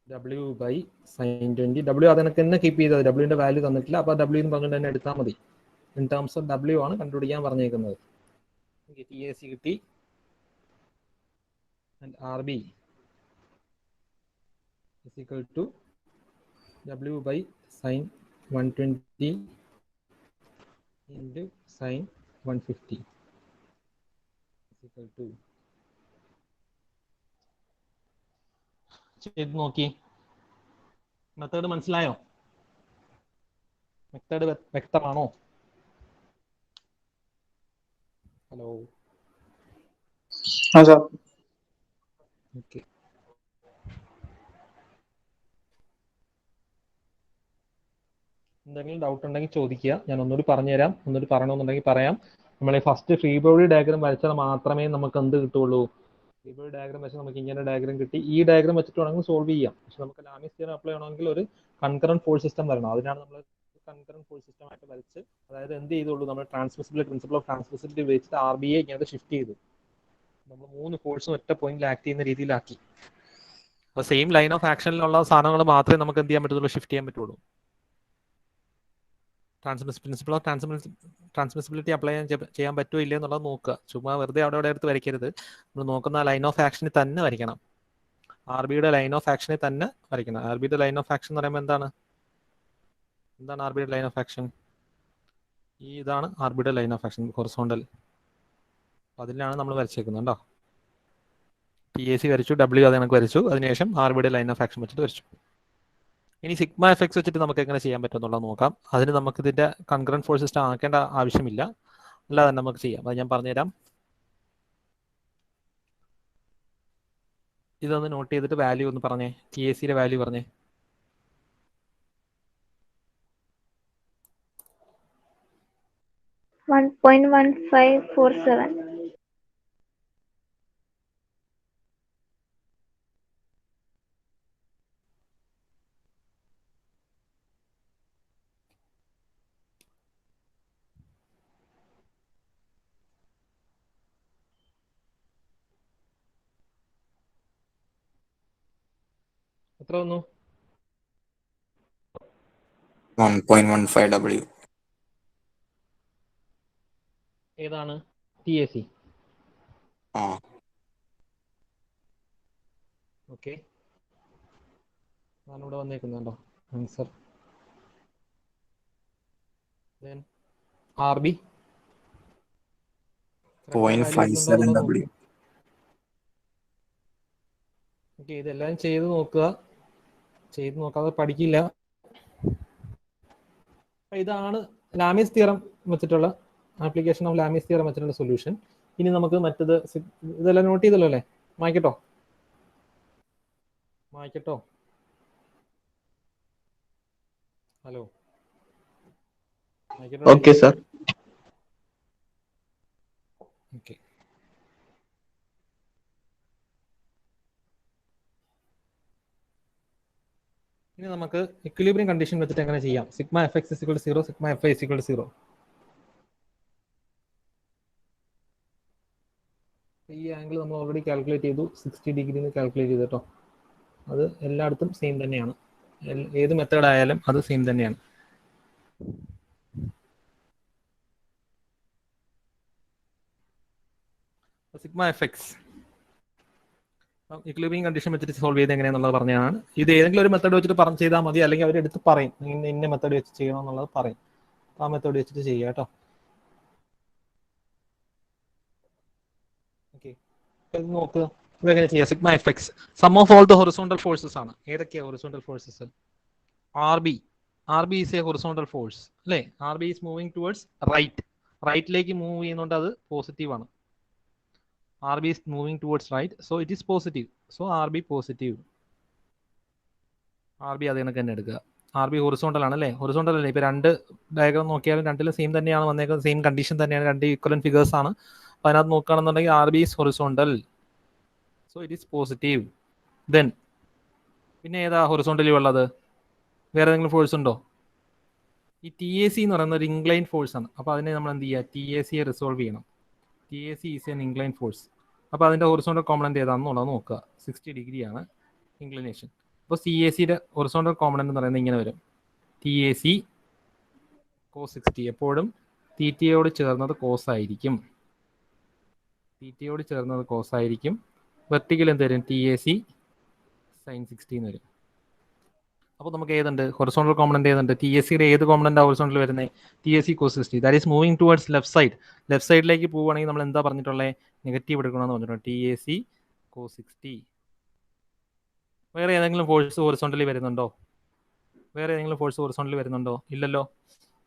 W by sin 20. W അതിനൊക്കെ തന്നെ കീപ്പ് ചെയ്തത്. W വാല്യൂ തന്നിട്ടില്ല, അപ്പോൾ W എന്ന് പറഞ്ഞുകൊണ്ട് തന്നെ എടുത്താൽ മതി. ഇൻ ടേംസ് ഓഫ് W ആണ് കണ്ടുപിടിക്കാൻ പറഞ്ഞേക്കുന്നത്. TAC കിട്ടി. And RB is equal to W by sin 120 into sin 150 is equal to. ചെയ്ത് നോക്കി. മെത്തേഡ് മനസ്സിലായോ? മെത്തേഡ് വ്യക്തമാണോ? ഹലോ. ഓക്കെ. എന്തെങ്കിലും ഡൗട്ട് ഉണ്ടെങ്കിൽ ചോദിക്കുക. ഞാൻ ഒന്നുകൂടി പറഞ്ഞുതരാം. ഒന്നുകൂടി പറയണമെന്നുണ്ടെങ്കിൽ പറയാം. നമ്മൾ ഈ ഫസ്റ്റ് ഫ്രീ ബോഡി ഡയഗ്രം വരച്ചാൽ മാത്രമേ നമുക്ക് എന്ത് കിട്ടുള്ളൂ? ഫ്രീ ബോഡി ഡയഗ്രം വെച്ച് നമുക്ക് ഇങ്ങനെ ഡയഗ്രം കിട്ടി. ഈ ഡയഗ്രം വെച്ചിട്ട് വേണമെങ്കിൽ സോൾവ് ചെയ്യാം. പക്ഷെ നമുക്ക് ലാമിസ് തിയറം അപ്ലൈ ചെയ്യണമെങ്കിൽ ഒരു കൺകറന്റ് ഫോഴ്സ് സിസ്റ്റം വരണം. അതിനാണ് നമ്മൾ കൺകറന്റ് ഫോഴ്സ് സിസ്റ്റം ആയിട്ട് വരച്ച്, അതായത് എന്ത് ചെയ്തുള്ളൂ, നമ്മൾ ട്രാൻസ്മിസിബിലിറ്റി പ്രിൻസിപ്പിൾ ഓഫ് ട്രാൻസ്മിസിബിലിറ്റി വെച്ചിട്ട് RBയെ ഇങ്ങനെ ഷിഫ്റ്റ് ചെയ്തു. നമ്മൾ 3 ഫോഴ്സും ഒറ്റ പോയിന്റിൽ ആക്ട് ചെയ്യുന്ന രീതിയിലാക്കി. അപ്പോൾ സെയിം ലൈൻ ഓഫ് ആക്ഷനിലുള്ള സാധനങ്ങൾ മാത്രമേ നമുക്ക് എന്ത് ചെയ്യാൻ പറ്റുള്ളൂ? ഷിഫ്റ്റ് ചെയ്യാൻ പറ്റുള്ളൂ. പ്രിൻസിപ്പിൾ ഓഫ് ട്രാൻസ്മിസിബിലിറ്റി അപ്ലൈ ചെയ്യാൻ പറ്റുമോ ഇല്ല എന്നുള്ളത് നോക്കുക. ചുമ്മാ വെറുതെ അവിടെ എടുത്ത് വരയ്ക്കരുത്. നമ്മൾ നോക്കുന്ന ലൈൻ ഓഫ് ആക്ഷനിൽ തന്നെ വരയ്ക്കണം. RBയുടെ ലൈൻ ഓഫ് ആക്ഷനിൽ തന്നെ വരയ്ക്കണം. RBയുടെ ലൈൻ ഓഫ് ആക്ഷൻ എന്ന് പറയുമ്പോൾ എന്താണ് RBയുടെ ലൈൻ ഓഫ് ആക്ഷൻ? ഇതാണ് RBയുടെ ലൈൻ ഓഫ് ആക്ഷൻ, ഹൊറിസോണ്ടൽ. അതിലാണ് നമ്മൾ വരച്ചേക്കുന്നത് കേട്ടോ. TAC വരച്ചു, W അത് കണക്ക് വരച്ചു. അതിനുശേഷം RBയുടെ ലൈൻ ഓഫ് ആക്ഷൻ വെച്ചിട്ട് വരച്ചു. ഇനി സിഗ്മ എഫക്ട്സ് വെച്ചിട്ട് നമുക്ക് എങ്ങനെ ചെയ്യാൻ പറ്റുമെന്നുള്ളത് നോക്കാം. അതിന് നമുക്ക് ഇതിന്റെ കൺകറന്റ് ഫോഴ്സ് സിസ്റ്റം ആക്കേണ്ട ആവശ്യമില്ല, അല്ലാതെ തന്നെ നമുക്ക് ചെയ്യാം. അത് ഞാൻ പറഞ്ഞുതരാം. ഇതൊന്ന് നോട്ട് ചെയ്തിട്ട് വാല്യൂ ഒന്ന് പറഞ്ഞേ. TACയുടെ വാല്യൂ പറഞ്ഞേ. $1.1547. എത്ര വന്നു? 1.15 W. ഏതാണ്? TAC. ഓക്കെ, ഞാനിവിടെ വന്നേക്കുന്നുണ്ടോ ആൻസർ. RB 0.57 W. ഓക്കെ, ഇതെല്ലാം ചെയ്ത് നോക്കുക. ചെയ്ത് നോക്കാതെ പഠിക്കില്ല. ഇതാണ് ലാമിസ് തിയറം വെച്ചിട്ടുള്ള ആപ്ലിക്കേഷൻ ഓഫ് ലാമിസ് തിയറം വെച്ചിട്ടുള്ള സൊല്യൂഷൻ. ഇനി നമുക്ക് മറ്റത് ഇതെല്ലാം നോട്ട് ചെയ്തല്ലോ അല്ലേ? മായ്ക്കട്ടോ. ഹലോ. Okay sir. ഓക്കെ, ഇനി നമുക്ക് ഇക്വിലിബ്രിയം കണ്ടീഷൻ വെച്ചിട്ട് എങ്ങനെ ചെയ്യാം? Sigma FX = 0, sigma FY = 0. ഈ ആംഗിൾ നമ്മൾ ഓൾറെഡി കാൽക്കുലേറ്റ് ചെയ്തു, 60 ഡിഗ്രിന്ന് കാൽക്കുലേറ്റ് ചെയ്തു കേട്ടോ. അത് എല്ലായിടത്തും സെയിം തന്നെയാണ്. ഏത് മെത്തേഡ് ആയാലും അത് സെയിം തന്നെയാണ്. സിഗ്മ FX ഇക്വിലിബ്രിയം കണ്ടീഷൻ വെച്ചിട്ട് സോൾവ് ചെയ്ത് എങ്ങനെയാണെന്നുള്ളത് പറഞ്ഞതാണ്. ഇത് ഏതെങ്കിലും ഒരു മെത്തേഡ് വെച്ചിട്ട് ചെയ്താൽ മതി, അല്ലെങ്കിൽ അവർ എടുത്ത് പറയും ഇന്ന മെത്തേഡ് വെച്ച് ചെയ്യണം എന്നുള്ളത് പറയും. ആ മെത്തേഡ് വെച്ചിട്ട് ചെയ്യുക കേട്ടോ. ഓക്കെ, നോക്കുക ഇതെങ്ങനെ ചെയ്യാം. Sigma FX sum of all the horizontal forces ആണ്. ഏതൊക്കെയാണ് horizontal forces? RB R B is a horizontal force അല്ലേ? R B is moving towards റൈറ്റിലേക്ക് മൂവ് ചെയ്യുന്നതുകൊണ്ട് അത് പോസിറ്റീവ് ആണ്. R B is moving towards right, so it is positive. So R B positive. R B അത് കണക്ക് തന്നെ എടുക്കുക. ആർ ബി ഹൊറിസോണ്ടൽ ആണ് അല്ലേ? ഹൊറിസോണ്ടൽ അല്ലേ? ഇപ്പോൾ രണ്ട് ഡയഗ്രാം നോക്കിയാലും രണ്ടിലും സെയിം തന്നെയാണ് വന്നേക്കുന്നത്, സെയിം കണ്ടീഷൻ തന്നെയാണ്, രണ്ട് ഈക്വലന്റ് ഫിഗേഴ്സ് ആണ്. അപ്പോൾ അതിനകത്ത് നോക്കുകയാണെന്നുണ്ടെങ്കിൽ R B is horizontal, so it is positive. Then പിന്നെ ഏതാ ഹൊറിസോണ്ടലി ഉള്ളത്? വേറെ ഏതെങ്കിലും ഫോഴ്സ് ഉണ്ടോ? ഈ ടി എ സി എന്ന് പറയുന്ന ഒരു ഇൻക്ലൈൻ ഫോഴ്സ് ആണ്. അപ്പോൾ അതിനെ നമ്മൾ എന്ത് ചെയ്യുക? ടി എ സിയെ റിസോൾവ് ചെയ്യണം. T A C is N incline force. അപ്പോൾ അതിൻ്റെ ഹൊറിസോണ്ടൽ കോമ്പണന്റ് ഏതാണെന്നുള്ളത് നോക്കുക. 60 ഡിഗ്രിയാണ് ഇൻക്ലിനേഷൻ. അപ്പോൾ സി എ സിയുടെ ഹൊറിസോണ്ടൽ കോമ്പണന്റ് എന്ന് പറയുന്നത് ഇങ്ങനെ വരും. T A C cos 60. എപ്പോഴും തീറ്റയോട് ചേർന്നത് കോസ് ആയിരിക്കും. തീറ്റയോട് ചേർന്നത് കോസ് ആയിരിക്കും. വെർട്ടിക്കൽ എന്ത് വരും? ടി എ സി സൈൻ 60 എന്ന് വരും. അപ്പോൾ നമുക്ക് ഏതുണ്ട്? ഹൊറിസോണ്ടൽ കോമ്പണന്റ് ഏതുണ്ട്? ടി എസ് സിയുടെ ഏത് കോമ്പണന്റ് ഹൊറിസോണ്ടൽ വരുന്നത്? T S C cos 60. That is moving towards left side. Left സൈഡിലേക്ക് പോവുകയാണെങ്കിൽ നമ്മൾ എന്താ പറഞ്ഞിട്ടുള്ളത്? നെഗറ്റീവ് എടുക്കണമെന്ന് പറഞ്ഞിട്ടുണ്ട്. T A C cos 60. വേറെ ഏതെങ്കിലും ഫോഴ്സ് ഹൊറിസോണ്ടലി വരുന്നുണ്ടോ? വേറെ ഏതെങ്കിലും ഫോഴ്സ് ഹൊറിസോണ്ടലി വരുന്നുണ്ടോ? ഇല്ലല്ലോ.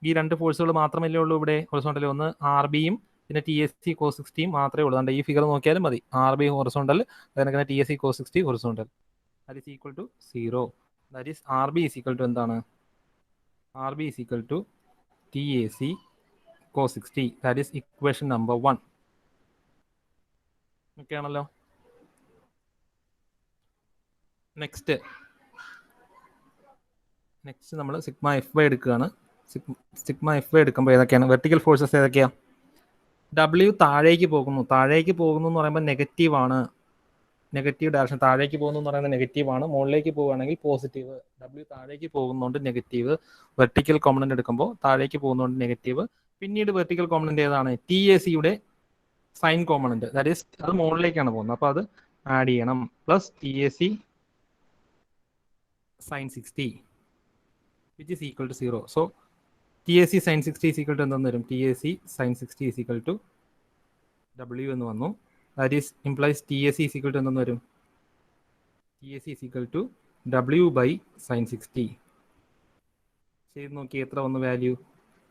ഈ രണ്ട് ഫോഴ്സുകൾ മാത്രമല്ലേ ഉള്ളൂ ഇവിടെ ഹൊറിസോണ്ടലി. ഒന്ന് ആർ ബിയും പിന്നെ ടി എസ് സി കോസ് 60 മാത്രമേ ഉള്ളൂ. അതുകൊണ്ട് ഈ ഫിഗർ നോക്കിയാലും മതി. ആർ ബി ഹൊറിസോണ്ടൽ, അതിനൊക്കെ T S C cos 60 horizontal. That is equal to 0. That is RB is equal to എന്താണ്? RB is equal to TAC cos 60. That is equation number 1. Okay ആണല്ലോ. നെക്സ്റ്റ് നമ്മൾ സിഗ്മ എഫ് വൈ എടുക്കുകയാണ്. സിഗ്മ എഫ് വൈ എടുക്കുമ്പോൾ ഏതൊക്കെയാണ് വെർട്ടിക്കൽ ഫോഴ്സസ്? ഏതൊക്കെയാണ്? W താഴേക്ക് പോകുന്നു. താഴേക്ക് പോകുന്നു എന്ന് പറയുമ്പോൾ നെഗറ്റീവ് ആണ്. Negative direction. താഴേക്ക് പോകുന്നു എന്ന് പറയുന്നത് നെഗറ്റീവ് ആണ്. മുകളിലേക്ക് പോവുകയാണെങ്കിൽ പോസിറ്റീവ്. W താഴേക്ക് പോകുന്നതുകൊണ്ട് നെഗറ്റീവ്. വെർട്ടിക്കൽ കോമ്പണന്റ് എടുക്കുമ്പോൾ താഴേക്ക് പോകുന്നതുകൊണ്ട് നെഗറ്റീവ്. പിന്നീട് വെർട്ടിക്കൽ കോമ്പണന്റ് ഏതാണ്? ടി എ സിയുടെ സൈൻ കോമ്പണന്റ്. ദാറ്റ് ഈസ് അത് മുകളിലേക്കാണ് പോകുന്നത്. അപ്പോൾ അത് ആഡ് ചെയ്യണം. Plus T A C sine 60 which is equal to 0. So T A C sine 60 is equal to എന്തെന്ന് വരും? T A C sine 60 is equal to W എന്ന് വന്നു. That is implies TAC is equal to എന്തെന്ന് വരും? TAC is equal to W by sin 60. ചെയ്ത് നോക്കി എത്ര വന്നു വാല്യൂ?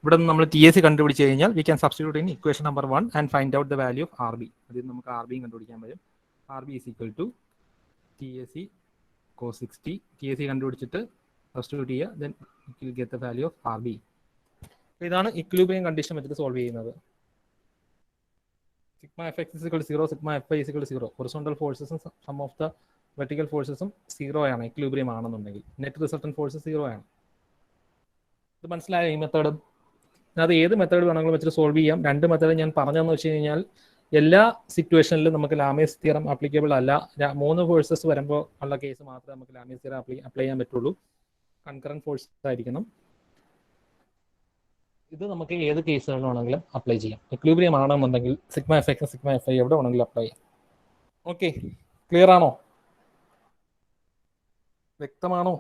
ഇവിടെ നിന്ന് നമ്മൾ TAC കണ്ടുപിടിച്ച് കഴിഞ്ഞാൽ we can substitute in equation number 1 and find out the value of RB. അതിൽ നമുക്ക് RB കണ്ടുപിടിക്കാൻ പറ്റും. RB is equal to TAC cos 60. TAC കണ്ടുപിടിച്ചിട്ട് സബ്സ്റ്റിറ്റ്യൂട്ട് ചെയ്യുക. then you will get the value of RB. ഇതാണ് ഇക്വിലിബ്രിയം കണ്ടീഷൻ വെച്ചിട്ട് സോൾവ് ചെയ്യുന്നത്. Sigma fx is equal to 0, sigma fy is equal to 0. Horizontal forces and some of the vertical forces 0 ആണ്. equilibrium ആണെന്നുണ്ടെങ്കിൽ നെറ്റ് റിസൾട്ടന്റ് ഫോഴ്സ് 0 ആണ്. ഇത് മനസ്സിലായോ ഈ മെത്തേഡ്? അത് ഏത് മെത്തേഡ് വേണമെങ്കിലും വെച്ചിട്ട് സോൾവ് ചെയ്യാം. രണ്ട് മെത്തേഡ് ഞാൻ പറഞ്ഞതെന്ന് വെച്ച് കഴിഞ്ഞാൽ എല്ലാ സിറ്റുവേഷനിലും നമുക്ക് ലാമേഴ്സ് തിയറം ആപ്ലിക്കബിൾ അല്ല. 3 ഫോഴ്സസ് വരുമ്പോൾ ഉള്ള കേസ് മാത്രമേ നമുക്ക് ലാമേഴ്സ് തിയറം അപ്ലൈ ചെയ്യാൻ പറ്റുള്ളൂ. കൺകറന്റ് ഫോഴ്സ് ആയിരിക്കണം. ഇത് നമുക്ക് ഏത് കേസുകളിലാണെങ്കിലും അപ്ലൈ ചെയ്യാം. ഇക്വിലിബ്രിയം ആണെന്നുണ്ടെങ്കിൽ sigma F X sigma F I എവിടെ വേണമെങ്കിലും അപ്ലൈ ചെയ്യാം. ഓക്കെ, ക്ലിയർ ആണോ? വ്യക്തമാണോ?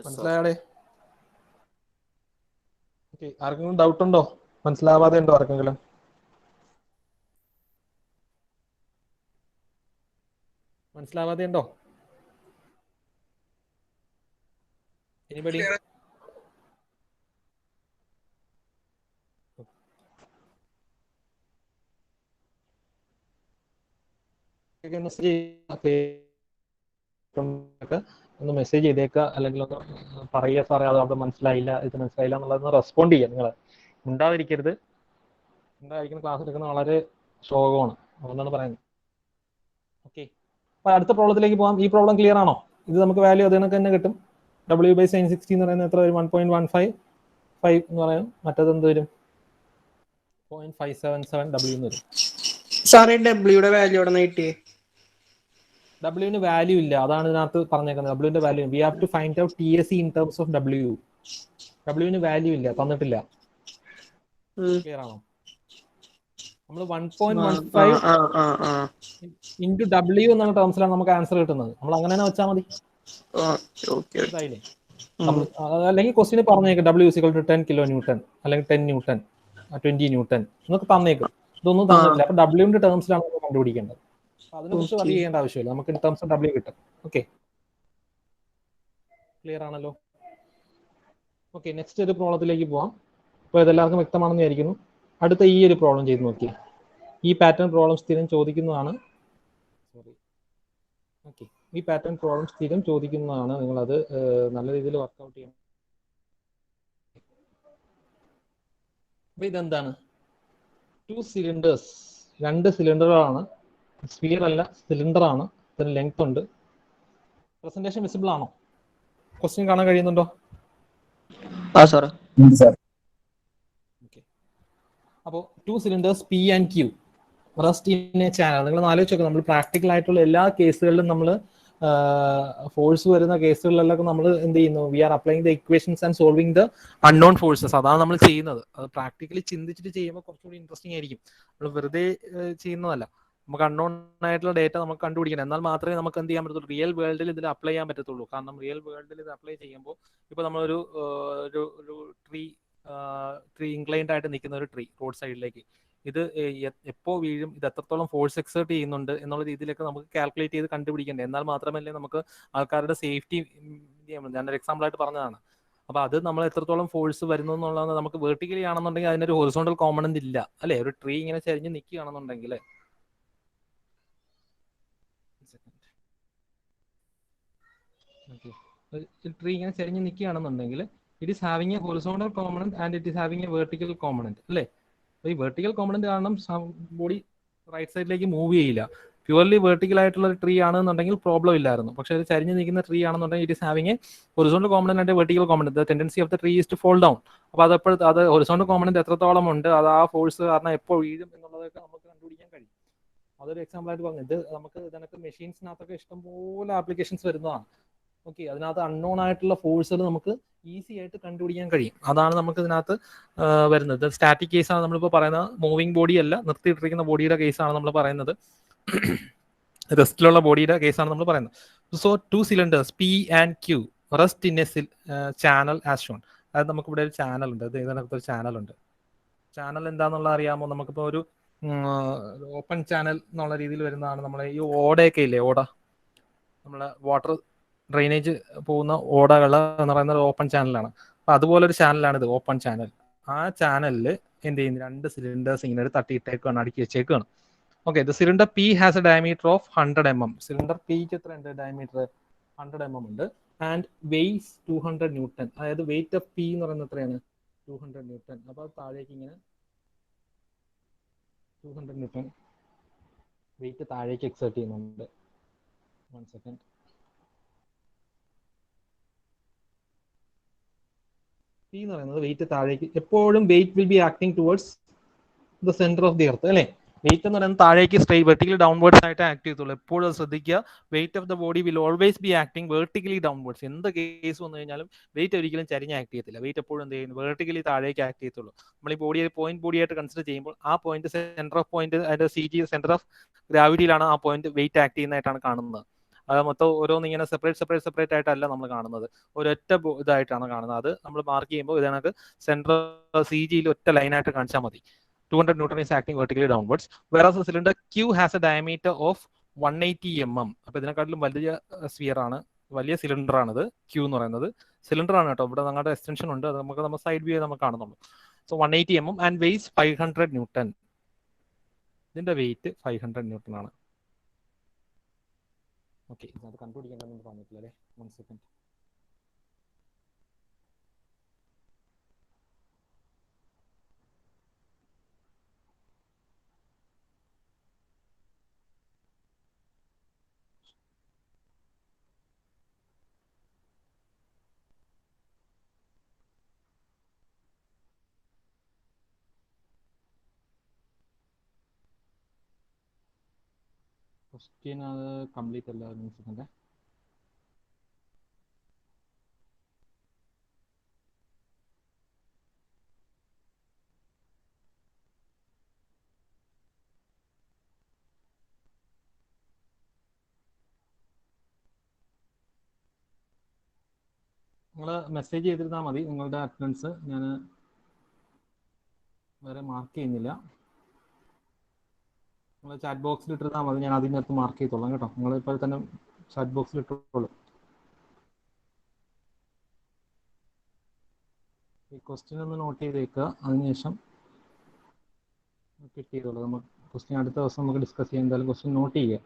മനസ്സിലായാടെ? ഓക്കെ, ആർക്കെങ്കിലും ഡൗട്ട് ഉണ്ടോ? മനസ്സിലാവാതെ ഉണ്ടോ ആർക്കെങ്കിലും? മനസ്സിലാവാതെ ഉണ്ടോ? Anybody? ഒന്ന് മെസ്സേജ് ചെയ്തേക്കുക, അല്ലെങ്കിൽ ഒന്ന് പറയുക സാറേ അത് അവിടെ മനസ്സിലായില്ല, ഇത് മനസ്സിലായില്ല എന്നുള്ളതൊന്ന് റെസ്പോണ്ട് ചെയ്യുക. നിങ്ങൾ ഉണ്ടാതിരിക്കരുത്. ഉണ്ടായിരിക്കുന്ന ക്ലാസ് എടുക്കുന്നത് വളരെ ശോകമാണ്, അതുകൊണ്ടാണ് പറയുന്നത്. ഓക്കെ, അപ്പൊ അടുത്ത പ്രോബ്ലത്തിലേക്ക് പോകാം. ഈ പ്രോബ്ലം ക്ലിയർ ആണോ? ഇത് നമുക്ക് വാല്യൂ അത് കണക്ക് തന്നെ കിട്ടും. W by sin 60 എന്ന് പറയുന്നത് എത്ര വരും? 1.155 എന്ന് പറയാം. മറ്റത് എന്ത് വരും? 0.577 W എന്ന് വരും. സാറേ ഡബ്ല്യൂടെ വാല്യൂ എവിടെ നിന്ന് കിട്ടിയേ? ഡബ്ല്യൂവിന് വാല്യൂ ഇല്ല, അതാണ് ഇതിനകത്ത് പറഞ്ഞേക്കുന്നത്. ഡബ്ല്യൂവിന്റെ value we have to find out TAC in terms of W. ഡബ്ല്യൂവിന് വാല്യൂ ഇല്ല, തന്നിട്ടില്ല. ക്ലിയർ ആണോ? നമ്മൾ 1.15 ഇൻറ്റു W എന്നുള്ള ടേംസിലാണ് നമുക്ക് ആൻസർ കിട്ടുന്നത്. നമ്മൾ അങ്ങനെ തന്നെ വെച്ചാൽ മതി. അല്ലെങ്കിൽ ക്വസ്റ്റിന് പറഞ്ഞേക്കും W is equal to 10 kilo newton അല്ലെങ്കിൽ 10 ന്യൂട്ടൺ 20 ന്യൂട്ടൺ എന്നൊക്കെ തന്നേക്കും. ഇതൊന്നും തന്നിട്ടില്ല. അപ്പൊ ഡബ്ല്യൂവിന്റെ ടേംസിലാണ് നമ്മൾ കണ്ടുപിടിക്കേണ്ടത്. അതിനെക്കുറിച്ച് വറി ചെയ്യേണ്ട ആവശ്യമില്ല, നമുക്ക് ഇൻ ടേംസ് ഓഫ് ഡബ്ല്യു കിട്ടും. ഓക്കെ, ക്ലിയർ ആണല്ലോ? ഓക്കെ, നെക്സ്റ്റ് ഒരു പ്രോബ്ലത്തിലേക്ക് പോവാം. അപ്പോൾ ഇതെല്ലാവർക്കും വ്യക്തമാണെന്ന് വിചാരിക്കുന്നു. അടുത്ത ഈ ഒരു പ്രോബ്ലം ചെയ്ത് നോക്കി. ഈ പാറ്റേൺ പ്രോബ്ലം സ്ഥിരം ചോദിക്കുന്നതാണ്. ഓക്കെ, ഈ പാറ്റേൺ പ്രോബ്ലം സ്ഥിരം ചോദിക്കുന്നതാണ്. നിങ്ങളത് നല്ല രീതിയിൽ വർക്ക്ഔട്ട് ചെയ്യണം. അപ്പോൾ ഇതെന്താണ്? 2 സിലിണ്ടേഴ്സ്, 2 സിലിണ്ടറുകളാണ്. സ്ഫിയർ അല്ല, സിലിണ്ടർ ആണ്. ഇതിന് ലെങ്ത് ഉണ്ട്. പ്രസന്റേഷൻ വിസിബിൾ ആണോ? ക്വസ്റ്റ്യൻ കാണാൻ കഴിയുന്നുണ്ടോ? സാറേ. ഓക്കെ, അപ്പോൾ 2 cylinders P and Q rest in a channel. നിങ്ങൾ ആലോചിച്ച് നോക്കുക, നമ്മൾ പ്രാക്ടിക്കൽ ആയിട്ടുള്ള എല്ലാ കേസുകളിലും നമ്മൾ ഫോഴ്സ് വരുന്ന കേസുകളിലൊക്കെ നമ്മൾ എന്ത് ചെയ്യുന്നു? We are applying the equations and solving the unknown forces. അതാണ് നമ്മൾ ചെയ്യുന്നത്. അത് പ്രാക്ടിക്കലി ചിന്തിച്ചിട്ട് ചെയ്യുമ്പോൾ കുറച്ചുകൂടി ഇൻട്രസ്റ്റിംഗ് ആയിരിക്കും. നമ്മൾ വെറുതെ ചെയ്യുന്നതല്ല. നമുക്ക് അൺനോൺ ആയിട്ടുള്ള ഡേറ്റ നമുക്ക് കണ്ടുപിടിക്കണം. എന്നാൽ മാത്രമേ നമുക്ക് എന്ത് ചെയ്യാൻ പറ്റത്തുള്ളൂ? റിയൽ വേൾഡിൽ ഇതിൽ അപ്ലൈ ചെയ്യാൻ പറ്റത്തുള്ളൂ. കാരണം റിയൽ വേൾഡിൽ ഇത് അപ്ലൈ ചെയ്യുമ്പോൾ ഇപ്പോൾ നമ്മളൊരു ട്രീ ഇൻക്ലൈൻഡ് ആയിട്ട് നിൽക്കുന്ന ഒരു ട്രീ റോഡ് സൈഡിലേക്ക്, ഇത് എപ്പോൾ വീഴും, ഇത് എത്രത്തോളം ഫോഴ്സ് എക്സേർട്ട് ചെയ്യുന്നുണ്ട് എന്നുള്ള രീതിയിലൊക്കെ നമുക്ക് കാൽക്കുലേറ്റ് ചെയ്ത് കണ്ടുപിടിക്കണ്ടേ. എന്നാൽ മാത്രമല്ലേ നമുക്ക് ആൾക്കാരുടെ സേഫ്റ്റി, ഞാനൊരു എക്സാമ്പിൾ ആയിട്ട് പറഞ്ഞതാണ്. അപ്പോൾ അത് നമ്മൾ എത്രത്തോളം ഫോഴ്സ് വരുന്നു എന്നുള്ളത് നമുക്ക് വെർട്ടിക്കലി ആണെന്നുണ്ടെങ്കിൽ അതിനൊരു ഹൊറിസോണ്ടൽ കോമ്പണന്റ് ഇല്ല, അല്ലേ? ഒരു ട്രീ ഇങ്ങനെ ചരിഞ്ഞ് നിൽക്കുകയാണെന്നുണ്ടെങ്കിൽ ട്രീ ഇങ്ങനെ ചരിഞ്ഞ് നിൽക്കുകയാണെന്നുണ്ടെങ്കിൽ it is having a horizontal component and it is having a vertical component, അല്ലേ? അപ്പോൾ ഈ വെർട്ടിക്കൽ കോമ്പണന്റ് കാരണം ബോഡി റൈറ്റ് സൈഡിലേക്ക് മൂവ് ചെയ്യില്ല. പ്യുവർലി വെർട്ടിക്കൽ ആയിട്ടുള്ള ഒരു ട്രീ ആണെന്നുണ്ടെങ്കിൽ പ്രോബ്ലം ഇല്ലായിരുന്നു. പക്ഷേ ഒരു ചരിഞ്ഞ് നിൽക്കുന്ന ട്രീ ആണെന്നുണ്ടെങ്കിൽ it is having a horizontal component and vertical component. The tendency of the tree is to fall down. അപ്പോൾ അത് ഹൊറിസോണ്ടൽ കോമ്പണന്റ് എത്രത്തോളം ഉണ്ട്, അത് ആ ഫോഴ്സ് കാരണം എപ്പോൾ വീഴും എന്നുള്ളതൊക്കെ നമുക്ക് കണ്ടുപിടിക്കാൻ കഴിയും. അതൊരു എക്സാമ്പിൾ ആയിട്ട് പറഞ്ഞു. ഇത് നമുക്ക് ഇതിനകത്ത് മെഷീൻസിനകത്തൊക്കെ ഇഷ്ടംപോലെ ആപ്ലിക്കേഷൻസ് വരുന്നതാണ്. ഓക്കെ, അതിനകത്ത് അൺനോൺ ആയിട്ടുള്ള ഫോഴ്സുകൾ നമുക്ക് ഈസി ആയിട്ട് കണ്ടുപിടിക്കാൻ കഴിയും. അതാണ് നമുക്ക് ഇതിനകത്ത് വരുന്നത്. സ്റ്റാറ്റിക് കേസാണ് നമ്മളിപ്പോൾ പറയുന്നത്. മൂവിങ് ബോഡി അല്ല, നിർത്തിയിട്ടിരിക്കുന്ന ബോഡിയുടെ കേസാണ് നമ്മൾ പറയുന്നത്. റെസ്റ്റിലുള്ള ബോഡിയുടെ കേസാണ് നമ്മൾ പറയുന്നത്. So 2 cylinders P and Q rest in a channel as shown. അതായത് നമുക്കിവിടെ ഒരു ചാനൽ ഉണ്ട്. ഇതിനകത്ത് ഒരു ചാനൽ ഉണ്ട്. ചാനൽ എന്താണെന്നുള്ള അറിയാമോ? നമുക്കിപ്പോൾ ഒരു ഓപ്പൺ ചാനൽ എന്നുള്ള രീതിയിൽ വരുന്നതാണ്. നമ്മളെ ഈ ഓടയൊക്കെ ഇല്ലേ, ഓട, നമ്മളെ വാട്ടർ ഡ്രെയിനേജ് പോകുന്ന ഓടകൾ എന്ന് പറയുന്നത് ഓപ്പൺ ചാനലാണ്. അപ്പം അതുപോലെ ഒരു ചാനലാണ് ഇത്, ഓപ്പൺ ചാനൽ. ആ ചാനലിൽ എന്ത് ചെയ്യുന്നു? 2 സിലിണ്ടേഴ്സ് ഇങ്ങനെ തട്ടിയിട്ടേക്കാണ്, അടുക്കി വെച്ചേക്കാണ്. Okay, the cylinder P has a diameter of 100 mm. Cylinder പിക്ക് എത്ര ഉണ്ട്? ഡയമീറ്റർ 100 mm ഉണ്ട്. And weighs 200 newton. അതായത് വെയിറ്റ് ഓഫ് പി എന്ന് പറയുന്നത് എത്രയാണ്? 200 ന്യൂട്ടൺ. അപ്പോൾ താഴേക്ക് ഇങ്ങനെ 200 ന്യൂട്ടൺ വെയിറ്റ് താഴേക്ക് എക്സേർട്ട് ചെയ്യുന്നുണ്ട്. 1 സെക്കൻഡ്. പി എന്ന് പറയുന്നത് വെയിറ്റ് താഴേക്ക്, എപ്പോഴും weight will be acting towards the centre of the earth, അല്ലേ? വെയിറ്റ് എന്ന് പറയുന്നത് താഴേക്ക് സ്ട്രെയിറ്റ് വെർട്ടിക്കലി ഡൗൺവേർഡ്സ് ആയിട്ട് ആക്ട് ചെയ്യത്തുള്ളൂ. എപ്പോഴും ശ്രദ്ധിക്കുക, weight of the body will always be acting vertically downwards. എന്ത് കേസ് വന്നു കഴിഞ്ഞാലും വെയിറ്റ് ഒരിക്കലും ചരിഞ്ഞ് ആക്ട് ചെയ്യത്തില്ല. വെയിറ്റ് എപ്പോഴും എന്ത് ചെയ്യുന്നു? വെർട്ടിക്കലി താഴേക്ക് ആക്ട് ചെയ്യത്തുള്ളൂ. നമ്മൾ ഈ ബോഡിയെ ബോഡി ആയിട്ട് കൺസിഡർ ചെയ്യുമ്പോൾ ആ പോയിന്റ് സെന്റർ ഓഫ് പോയിന്റ്, അതിന്റെ CG സെന്റർ ഓഫ് ഗ്രാവിറ്റിയിലാണ് ആ പോയിന്റ് വെയിറ്റ് ആക്ട് ചെയ്യുന്നതായിട്ടാണ് കാണുന്നത്. അത് മൊത്തം ഓരോന്ന് ഇങ്ങനെ സെപ്പറേറ്റ് ആയിട്ടല്ല നമ്മൾ കാണുന്നത്, ഒരൊറ്റ ഇതായിട്ടാണ് കാണുന്നത്. അത് നമ്മൾ മാർക്ക് ചെയ്യുമ്പോൾ ഇതിനകത്ത് സെന്റർ CGയിൽ ഒറ്റ ലൈനായിട്ട് കാണിച്ചാൽ മതി. 200 Newton is acting vertically downwards, whereas the cylinder Q has a diameter of 180 mm. അപ്പോൾ ഇതിനെക്കാട്ടിലും വലിയ സ്ഫിയർ ആണ്, വലിയ സിലിണ്ടർ ആണിത്. Q എന്ന് പറയുന്നത് സിലിണ്ടർ ആണ് കേട്ടോ. ഇവിടെ ഞങ്ങളുടെ എക്സ്റ്റൻഷൻ ഉണ്ട്, അത് നമ്മൾ സൈഡ് വ്യൂ നമുക്ക് കാണുന്നുള്ളൂ. So 180 mm and weighs 500 newton. ഇതിന്റെ വെയിറ്റ് 500 ന്യൂട്ടൺ ആണ്. ഓക്കെ, അത് കണ്ടുപിടിക്കേണ്ടതെന്ന് പറഞ്ഞിട്ടില്ല അല്ലേ? 1 സെക്കൻഡ്. ക്വസ്റ്റ്യൻ അത് കംപ്ലീറ്റ് അല്ല. 1 സെക്കൻഡ്. നിങ്ങൾ മെസ്സേജ് ചെയ്തിരുന്നാൽ മതി നിങ്ങളുടെ അറ്റൻഡൻസ്. ഞാൻ വേറെ മാർക്ക് ചെയ്യുന്നില്ല. നിങ്ങൾ ചാറ്റ് ബോക്സിൽ ഇട്ടിരുന്നാൽ മതി, ഞാൻ അതിനകത്ത് മാർക്ക് ചെയ്തോളാം കേട്ടോ. നിങ്ങൾ ഇപ്പോൾ തന്നെ ചാറ്റ് ബോക്സിൽ ഇട്ടോളൂ. ഈ ക്വസ്റ്റ്യൻ ഒന്ന് നോട്ട് ചെയ്തേക്കുക, അതിനുശേഷം കിറ്റ് ചെയ്തോളൂ. നമുക്ക് ക്വസ്റ്റ്യൻ അടുത്ത ദിവസം നമുക്ക് ഡിസ്കസ് ചെയ്യാം. എന്തായാലും ക്വസ്റ്റ്യൻ നോട്ട് ചെയ്യുക.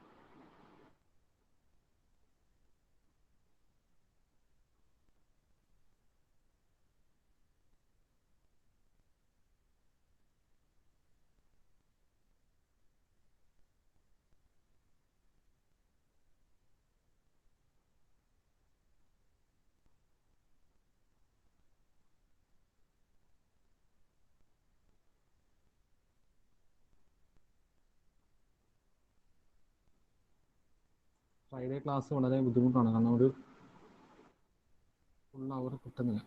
ഫ്രൈഡേ ക്ലാസ് വളരെ ബുദ്ധിമുട്ടാണ്, കാരണം ഒരു ഫുൾ അവർ കിട്ടുന്നില്ല.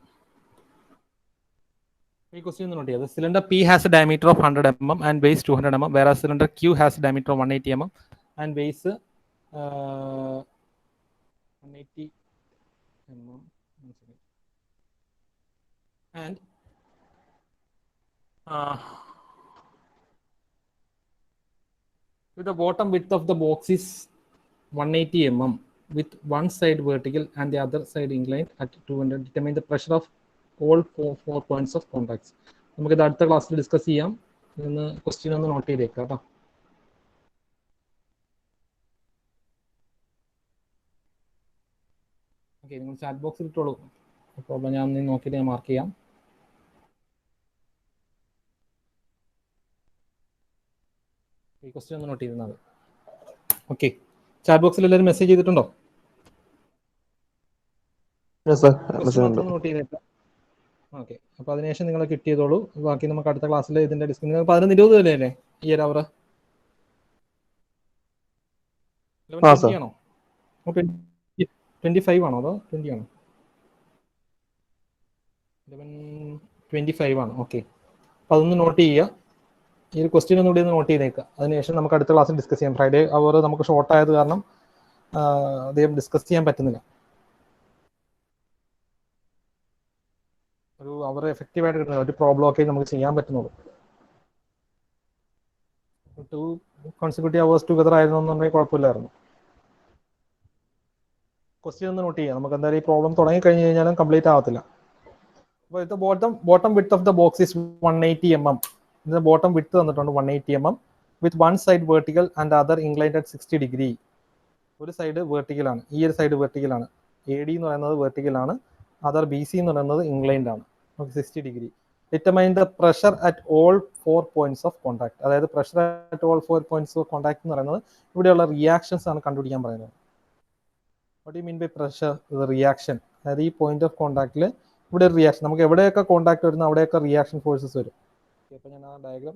ഈ ക്വസ്റ്റ്യൻ ഒന്ന് നോട്ട് ചെയ്യുക. Cylinder P has a diameter of 100 mm and base 200 mm, whereas cylinder Q has a diameter of 180 mm and base 180 mm. And the bottom width of the box is 180 mm with one side vertical and the other side inclined at 200. Determine the pressure of all four points of contacts. നമുക്ക് ഇത് അടുത്ത ക്ലാസ്സിൽ ഡിസ്കസ് ചെയ്യാം. ഇന്ന് ക്വസ്റ്റ്യൻ ഒന്ന് നോട്ട് ചെയ്തേക്കാം കേട്ടോ. ഓക്കെ, നിങ്ങൾ ചാറ്റ് ബോക്സിൽ ഇട്ടോളൂ. പ്രോബ്ലം ഞാൻ ഒന്ന് നോക്കിയിട്ട് ഞാൻ മാർക്ക് ചെയ്യാം. ഈ ക്വസ്റ്റ്യൻ ഒന്ന് നോട്ട് ചെയ്തിരുന്നത്. ഓക്കെ, ചാറ്റ് ബോക്സിൽ എല്ലാവരും മെസ്സേജ് ചെയ്തിട്ടുണ്ടോ? നോട്ട് ചെയ്തേക്കാം. ഓക്കെ, അപ്പോൾ അതിനുശേഷം നിങ്ങൾ കിറ്റ് ചെയ്തോളൂ. ബാക്കി നമുക്ക് അടുത്ത ക്ലാസ്സിൽ ഇതിൻ്റെ ഡിസ്കസ്. നിങ്ങൾ 11:20 അല്ലേ ഈ ഒരു അവർ? 11:20 ആണോ? 25 ആണോ അതോ 20 ആണോ? 11:25 ആണ്. ഓക്കെ, അപ്പോൾ അതൊന്ന് നോട്ട് ചെയ്യുക. ഈ ഒരു ക്വസ്റ്റ്യൻ ഒന്നുകൂടി ഒന്ന് നോട്ട് ചെയ്തേക്കുക. അതിനുശേഷം നമുക്ക് അടുത്ത ക്ലാസ്സിൽ ഡിസ്കസ് ചെയ്യാം. ഫ്രൈഡേ അവർ നമുക്ക് ഷോർട്ട് ആയത് കാരണം അധികം ഡിസ്കസ് ചെയ്യാൻ പറ്റുന്നില്ല. ഒരു അവർ എഫക്റ്റീവായിട്ട് കിട്ടുന്നില്ല. ഒരു പ്രോബ്ലം ഒക്കെ നമുക്ക് ചെയ്യാൻ പറ്റുന്നുള്ളൂ. 2 consecutive hours ടുഗദർ ആയിരുന്നു എന്നുണ്ടെങ്കിൽ കുഴപ്പമില്ലായിരുന്നു. ക്വസ്റ്റ്യൻ ഒന്ന് നോട്ട് ചെയ്യാം. നമുക്ക് എന്തായാലും ഈ പ്രോബ്ലം തുടങ്ങി കഴിഞ്ഞ് കഴിഞ്ഞാലും കംപ്ലീറ്റ് ആവത്തില്ല. അപ്പോൾ ഇത് bottom width of the box is 180 mm. ഇതിന്റെ ബോട്ടം വിഡ്ത്ത് തന്നിട്ടുണ്ട് 180 mm with one side vertical and other inclined at 60 degree. ഒരു സൈഡ് വെർട്ടിക്കലാണ്, ഈ ഒരു സൈഡ് വെർട്ടിക്കലാണ്. AD എന്ന് പറയുന്നത് വെർട്ടിക്കലാണ്, അതർ BC എന്ന് പറയുന്നത് ഇൻക്ലൈൻഡ് ആണ്. 60 degree. Determine the pressure at all 4 points of contact. അതായത് pressure at all 4 points of contact എന്ന് പറയുന്നത് ഇവിടെയുള്ള റിയാക്ഷൻസ് ആണ് കണ്ടുപിടിക്കാൻ പറയുന്നത്. What you mean by pressure? Reaction. അതായത് ഈ പോയിന്റ് ഓഫ് കോൺടാക്റ്റിൽ ഇവിടെ ഒരു റിയാക്ഷൻ, നമുക്ക് എവിടെയൊക്കെ കോൺടാക്ട് വരുന്നു അവിടെയൊക്കെ റിയാക്ഷൻ ഫോഴ്സസ് വരും. അപ്പോൾ ഞാൻ ആ ഡയഗ്രാം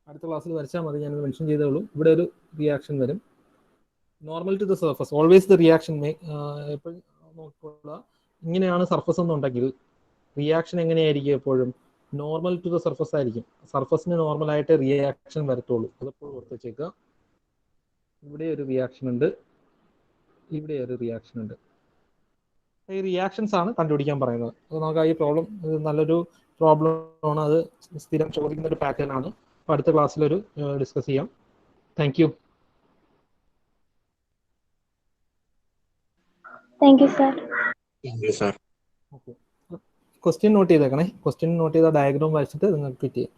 അടുത്ത ക്ലാസ്സിൽ വരച്ചാൽ മതി, ഞാനത് മെൻഷൻ ചെയ്തോളൂ. ഇവിടെ ഒരു റിയാക്ഷൻ വരും. Normal to the surface always the reaction എപ്പോഴും നോക്കുക. ഇങ്ങനെയാണ് സർഫസ് എന്നുണ്ടെങ്കിൽ റിയാക്ഷൻ എങ്ങനെയായിരിക്കും? എപ്പോഴും നോർമൽ ടു ദ സർഫസ് ആയിരിക്കും. സർഫസിന് നോർമലായിട്ട് റിയാക്ഷൻ വരത്തുള്ളൂ. അതെപ്പോഴും ഓർത്ത് വെച്ചേക്കുക. ഇവിടെ ഒരു റിയാക്ഷൻ ഉണ്ട്, ഇവിടെ ഒരു റിയാക്ഷൻ ഉണ്ട്. ഈ റിയാക്ഷൻസ് ആണ് കണ്ടുപിടിക്കാൻ പറയുന്നത്. അപ്പോൾ നമുക്ക് ഈ പ്രോബ്ലം നല്ലൊരു പ്രോബ്ലം ആണ്. അത് സ്ഥിരം ചോദിക്കുന്ന ഒരു പാറ്റേൺ ആണ്. അപ്പോൾ അടുത്ത ക്ലാസ്സിലൊരു ഡിസ്കസ് ചെയ്യാം. Thank you. Thank you sir. Thank you, sir. Okay, question note ചെയ്തേക്കണേ. ക്വസ്റ്റ്യൻ നോട്ട് ചെയ്ത ഡയഗ്രാം വരച്ചിട്ട് നിങ്ങൾക്ക് കിറ്റ് ചെയ്യാം.